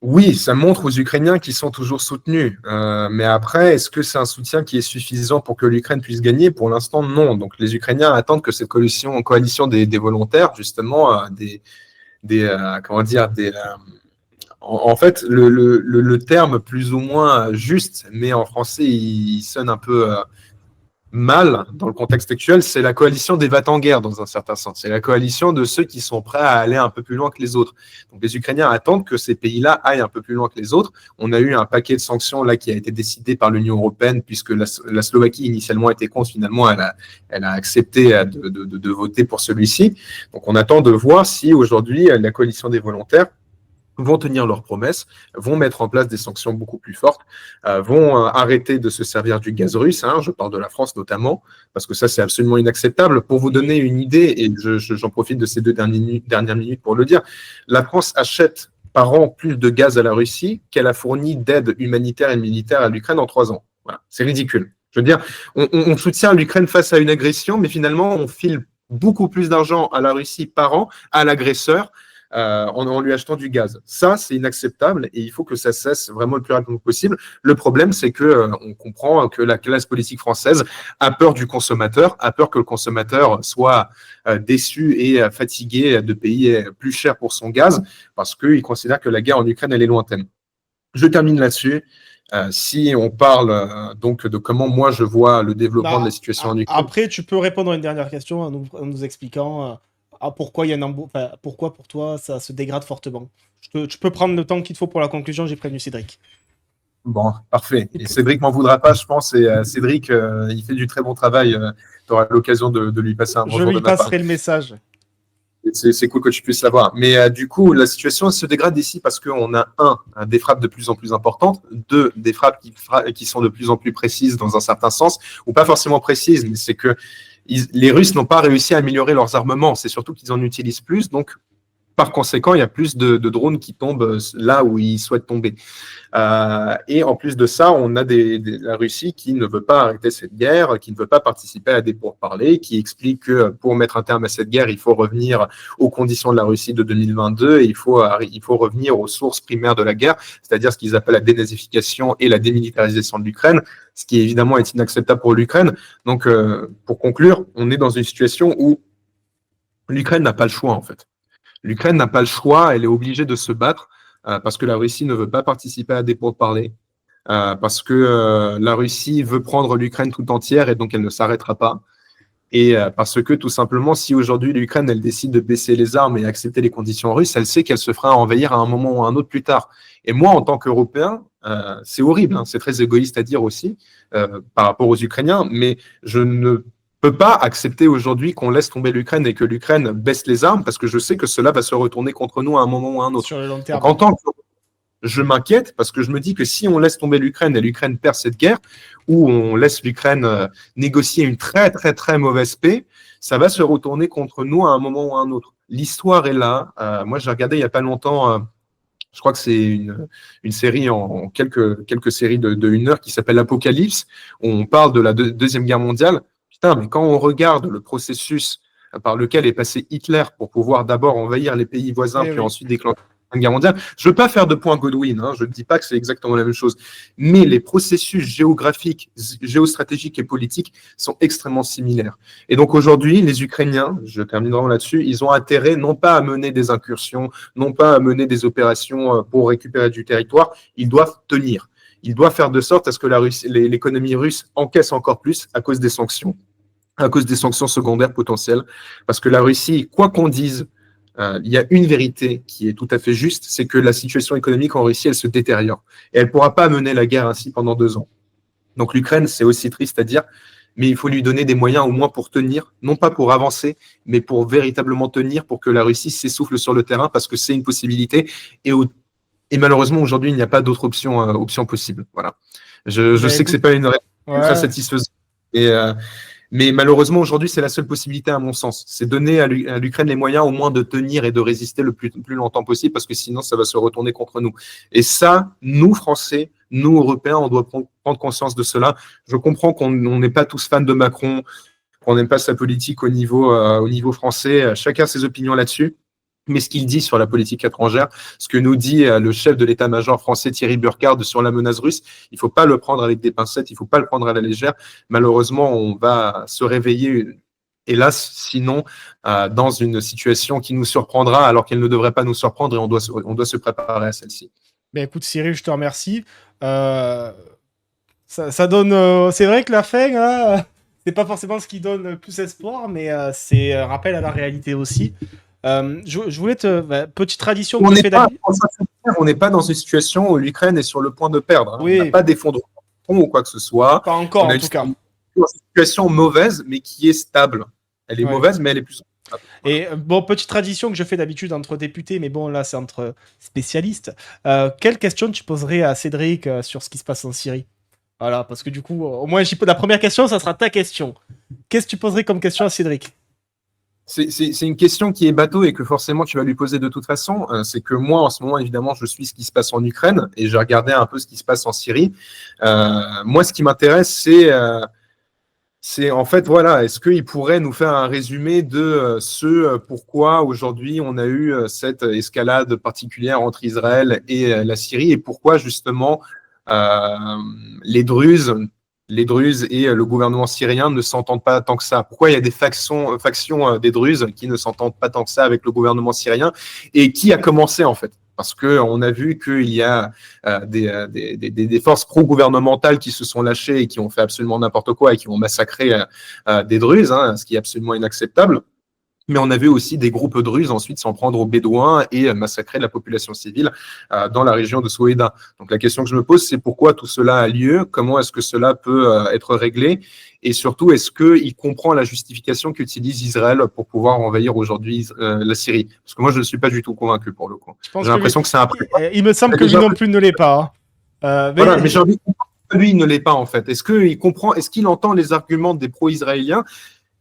Speaker 2: Oui, ça montre aux Ukrainiens qu'ils sont toujours soutenus. Mais après, est-ce que c'est un soutien qui est suffisant pour que l'Ukraine puisse gagner? Pour l'instant, non. Donc les Ukrainiens attendent que cette coalition des volontaires, justement, en fait, le terme plus ou moins juste, mais en français, il sonne un peu mal dans le contexte actuel, c'est la coalition des va-t-en-guerre dans un certain sens. C'est la coalition de ceux qui sont prêts à aller un peu plus loin que les autres. Donc les Ukrainiens attendent que ces pays-là aillent un peu plus loin que les autres. On a eu un paquet de sanctions là qui a été décidé par l'Union européenne puisque la Slovaquie initialement était contre, finalement elle a accepté de voter pour celui-ci. Donc on attend de voir si aujourd'hui la coalition des volontaires vont tenir leurs promesses, vont mettre en place des sanctions beaucoup plus fortes, vont arrêter de se servir du gaz russe, hein, je parle de la France notamment, parce que ça c'est absolument inacceptable. Pour vous donner une idée, et j'en profite de ces dernières minutes pour le dire, la France achète par an plus de gaz à la Russie qu'elle a fourni d'aide humanitaire et militaire à l'Ukraine en 3 ans. Voilà, c'est ridicule. Je veux dire, on soutient l'Ukraine face à une agression, mais finalement on file beaucoup plus d'argent à la Russie par an, à l'agresseur, en lui achetant du gaz. Ça, c'est inacceptable et il faut que ça cesse vraiment le plus rapidement possible. Le problème, c'est que on comprend que la classe politique française a peur du consommateur, a peur que le consommateur soit déçu et fatigué de payer plus cher pour son gaz parce qu'il considère que la guerre en Ukraine, elle est lointaine. Je termine là-dessus. Si on parle donc de comment moi je vois le développement de la situation en Ukraine.
Speaker 1: Après, tu peux répondre à une dernière question en nous expliquant pourquoi il y a pourquoi pour toi ça se dégrade fortement. Tu peux prendre le temps qu'il te faut pour la conclusion, j'ai prévenu Cédric.
Speaker 2: Bon, parfait. Et Cédric m'en voudra pas, je pense. Et Cédric, il fait du très bon travail. Tu auras l'occasion de lui passer un bonjour de ma part.
Speaker 1: Je lui passerai le message.
Speaker 2: C'est cool que tu puisses l'avoir. Mais du coup, la situation se dégrade ici parce qu'on a des frappes de plus en plus importantes, deux, des frappes qui sont de plus en plus précises dans un certain sens, ou pas forcément précises, mais c'est que les Russes n'ont pas réussi à améliorer leurs armements. C'est surtout qu'ils en utilisent plus. Donc, par conséquent, il y a plus de drones qui tombent là où ils souhaitent tomber. Et en plus de ça, on a la Russie qui ne veut pas arrêter cette guerre, qui ne veut pas participer à des pourparlers, qui explique que pour mettre un terme à cette guerre, il faut revenir aux conditions de la Russie de 2022 et il faut revenir aux sources primaires de la guerre, c'est-à-dire ce qu'ils appellent la dénazification et la démilitarisation de l'Ukraine, ce qui évidemment est inacceptable pour l'Ukraine. Donc, pour conclure, on est dans une situation où l'Ukraine n'a pas le choix, en fait. L'Ukraine n'a pas le choix, elle est obligée de se battre parce que la Russie ne veut pas participer à des pourparlers, parce que la Russie veut prendre l'Ukraine tout entière et donc elle ne s'arrêtera pas. Et parce que tout simplement, si aujourd'hui l'Ukraine elle décide de baisser les armes et accepter les conditions russes, elle sait qu'elle se fera envahir à un moment ou à un autre plus tard. Et moi, en tant qu'Européen, c'est horrible, hein, c'est très égoïste à dire aussi par rapport aux Ukrainiens, mais je ne peut pas accepter aujourd'hui qu'on laisse tomber l'Ukraine et que l'Ukraine baisse les armes parce que je sais que cela va se retourner contre nous à un moment ou à un autre.
Speaker 1: Sur le long terme.
Speaker 2: Donc, en tant que je m'inquiète parce que je me dis que si on laisse tomber l'Ukraine et l'Ukraine perd cette guerre, ou on laisse l'Ukraine négocier une très, très, très mauvaise paix, ça va se retourner contre nous à un moment ou à un autre. L'histoire est là. Moi, j'ai regardé il n'y a pas longtemps, je crois que c'est une série en quelques séries de 1 heure qui s'appelle Apocalypse, où on parle de la Deuxième Guerre mondiale. Putain, mais quand on regarde le processus par lequel est passé Hitler pour pouvoir d'abord envahir les pays voisins, puis ensuite déclencher la Guerre mondiale, je ne veux pas faire de point Godwin, hein, je ne dis pas que c'est exactement la même chose, mais les processus géographiques, géostratégiques et politiques sont extrêmement similaires. Et donc aujourd'hui, les Ukrainiens, je terminerai là-dessus, ils ont intérêt non pas à mener des incursions, non pas à mener des opérations pour récupérer du territoire, ils doivent tenir. Ils doivent faire de sorte à ce que l'économie russe encaisse encore plus à cause des sanctions secondaires potentielles. Parce que la Russie, quoi qu'on dise, il y a une vérité qui est tout à fait juste, c'est que la situation économique en Russie, elle se détériore. Et elle ne pourra pas mener la guerre ainsi pendant 2 ans. Donc l'Ukraine, c'est aussi triste à dire, mais il faut lui donner des moyens au moins pour tenir, non pas pour avancer, mais pour véritablement tenir, pour que la Russie s'essouffle sur le terrain, parce que c'est une possibilité. Et malheureusement, aujourd'hui, il n'y a pas d'autre option possible. Voilà. Je sais que ce n'est pas une réponse très satisfaisante. Mais malheureusement, aujourd'hui, c'est la seule possibilité, à mon sens. C'est donner à l'Ukraine les moyens au moins de tenir et de résister le plus longtemps possible, parce que sinon, ça va se retourner contre nous. Et ça, nous, Français, nous, Européens, on doit prendre conscience de cela. Je comprends qu'on n'est pas tous fans de Macron, qu'on n'aime pas sa politique au niveau français. Chacun a ses opinions là-dessus. Mais ce qu'il dit sur la politique étrangère, ce que nous dit le chef de l'état-major français Thierry Burkhardt sur la menace russe, il ne faut pas le prendre avec des pincettes, il ne faut pas le prendre à la légère. Malheureusement, on va se réveiller, hélas, sinon, dans une situation qui nous surprendra alors qu'elle ne devrait pas nous surprendre et on doit se préparer à celle-ci.
Speaker 1: Ben écoute Cyril, je te remercie. Ça donne... c'est vrai que la fin, hein, c'est pas forcément ce qui donne le plus espoir, mais c'est un rappel à la réalité aussi. Je voulais petite tradition que je fais d'habitude.
Speaker 2: On n'est pas dans une situation où l'Ukraine est sur le point de perdre. Hein.
Speaker 1: Oui.
Speaker 2: On n'a pas d'effondrement ou quoi que ce soit.
Speaker 1: Pas encore, en tout cas.
Speaker 2: Une situation mauvaise, mais qui est stable. Elle est mauvaise, mais elle est plus stable.
Speaker 1: Et bon, petite tradition que je fais d'habitude entre députés, mais bon, là, c'est entre spécialistes. Quelle question tu poserais à Cédric sur ce qui se passe en Syrie? Voilà, parce que du coup, au moins, la première question, ça sera ta question. Qu'est-ce que tu poserais comme question à Cédric?
Speaker 2: C'est une question qui est bateau et que forcément tu vas lui poser de toute façon. C'est que moi, en ce moment, évidemment, je suis ce qui se passe en Ukraine et j'ai regardé un peu ce qui se passe en Syrie. Moi, ce qui m'intéresse, c'est en fait, voilà, est-ce qu'il pourrait nous faire un résumé de pourquoi aujourd'hui on a eu cette escalade particulière entre Israël et la Syrie et pourquoi justement les Druzes et le gouvernement syrien ne s'entendent pas tant que ça. Pourquoi il y a des factions des Druzes qui ne s'entendent pas tant que ça avec le gouvernement syrien et qui a commencé en fait? Parce qu'on a vu qu'il y a des forces pro-gouvernementales qui se sont lâchées et qui ont fait absolument n'importe quoi et qui ont massacré des Druzes, hein, ce qui est absolument inacceptable. Mais on a vu aussi des groupes druzes ensuite s'en prendre aux Bédouins et massacrer la population civile dans la région de Soweïda. Donc la question que je me pose, c'est pourquoi tout cela a lieu, comment est-ce que cela peut être réglé, et surtout, est-ce qu'il comprend la justification qu'utilise Israël pour pouvoir envahir aujourd'hui la Syrie? Parce que moi, je ne suis pas du tout convaincu pour le coup. J'ai l'impression que c'est un prétexte.
Speaker 1: Il me semble que lui non plus ne l'est pas.
Speaker 2: Voilà, mais j'ai envie de comprendre que lui, il ne l'est pas en fait. Est-ce qu'il comprend, est-ce qu'il entend les arguments des pro-israéliens?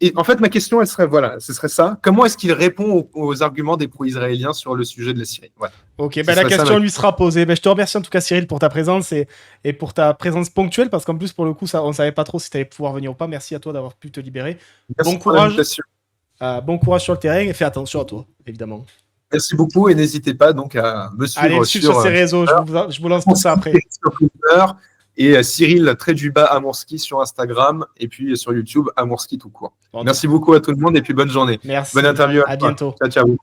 Speaker 2: Et en fait, ma question, elle serait, voilà, ce serait ça. Comment est-ce qu'il répond aux arguments des pro-israéliens sur le sujet de la Syrie? Voilà.
Speaker 1: Ok, la question lui sera posée. Je te remercie en tout cas, Cyril, pour ta présence et pour ta présence ponctuelle, parce qu'en plus, pour le coup, on ne savait pas trop si tu allais pouvoir venir ou pas. Merci à toi d'avoir pu te libérer.
Speaker 2: Merci
Speaker 1: bon courage. Bon courage sur le terrain et fais attention à toi, évidemment.
Speaker 2: Merci beaucoup et n'hésitez pas donc à me suivre
Speaker 1: sur ces réseaux. Je vous lance pour ça après.
Speaker 2: Et Cyril Tréduba Amourski sur Instagram et puis sur YouTube Amourski tout court. Merci beaucoup à tout le monde et puis bonne journée.
Speaker 1: Merci.
Speaker 2: Bonne interview.
Speaker 1: À bientôt.
Speaker 2: Ciao, ciao.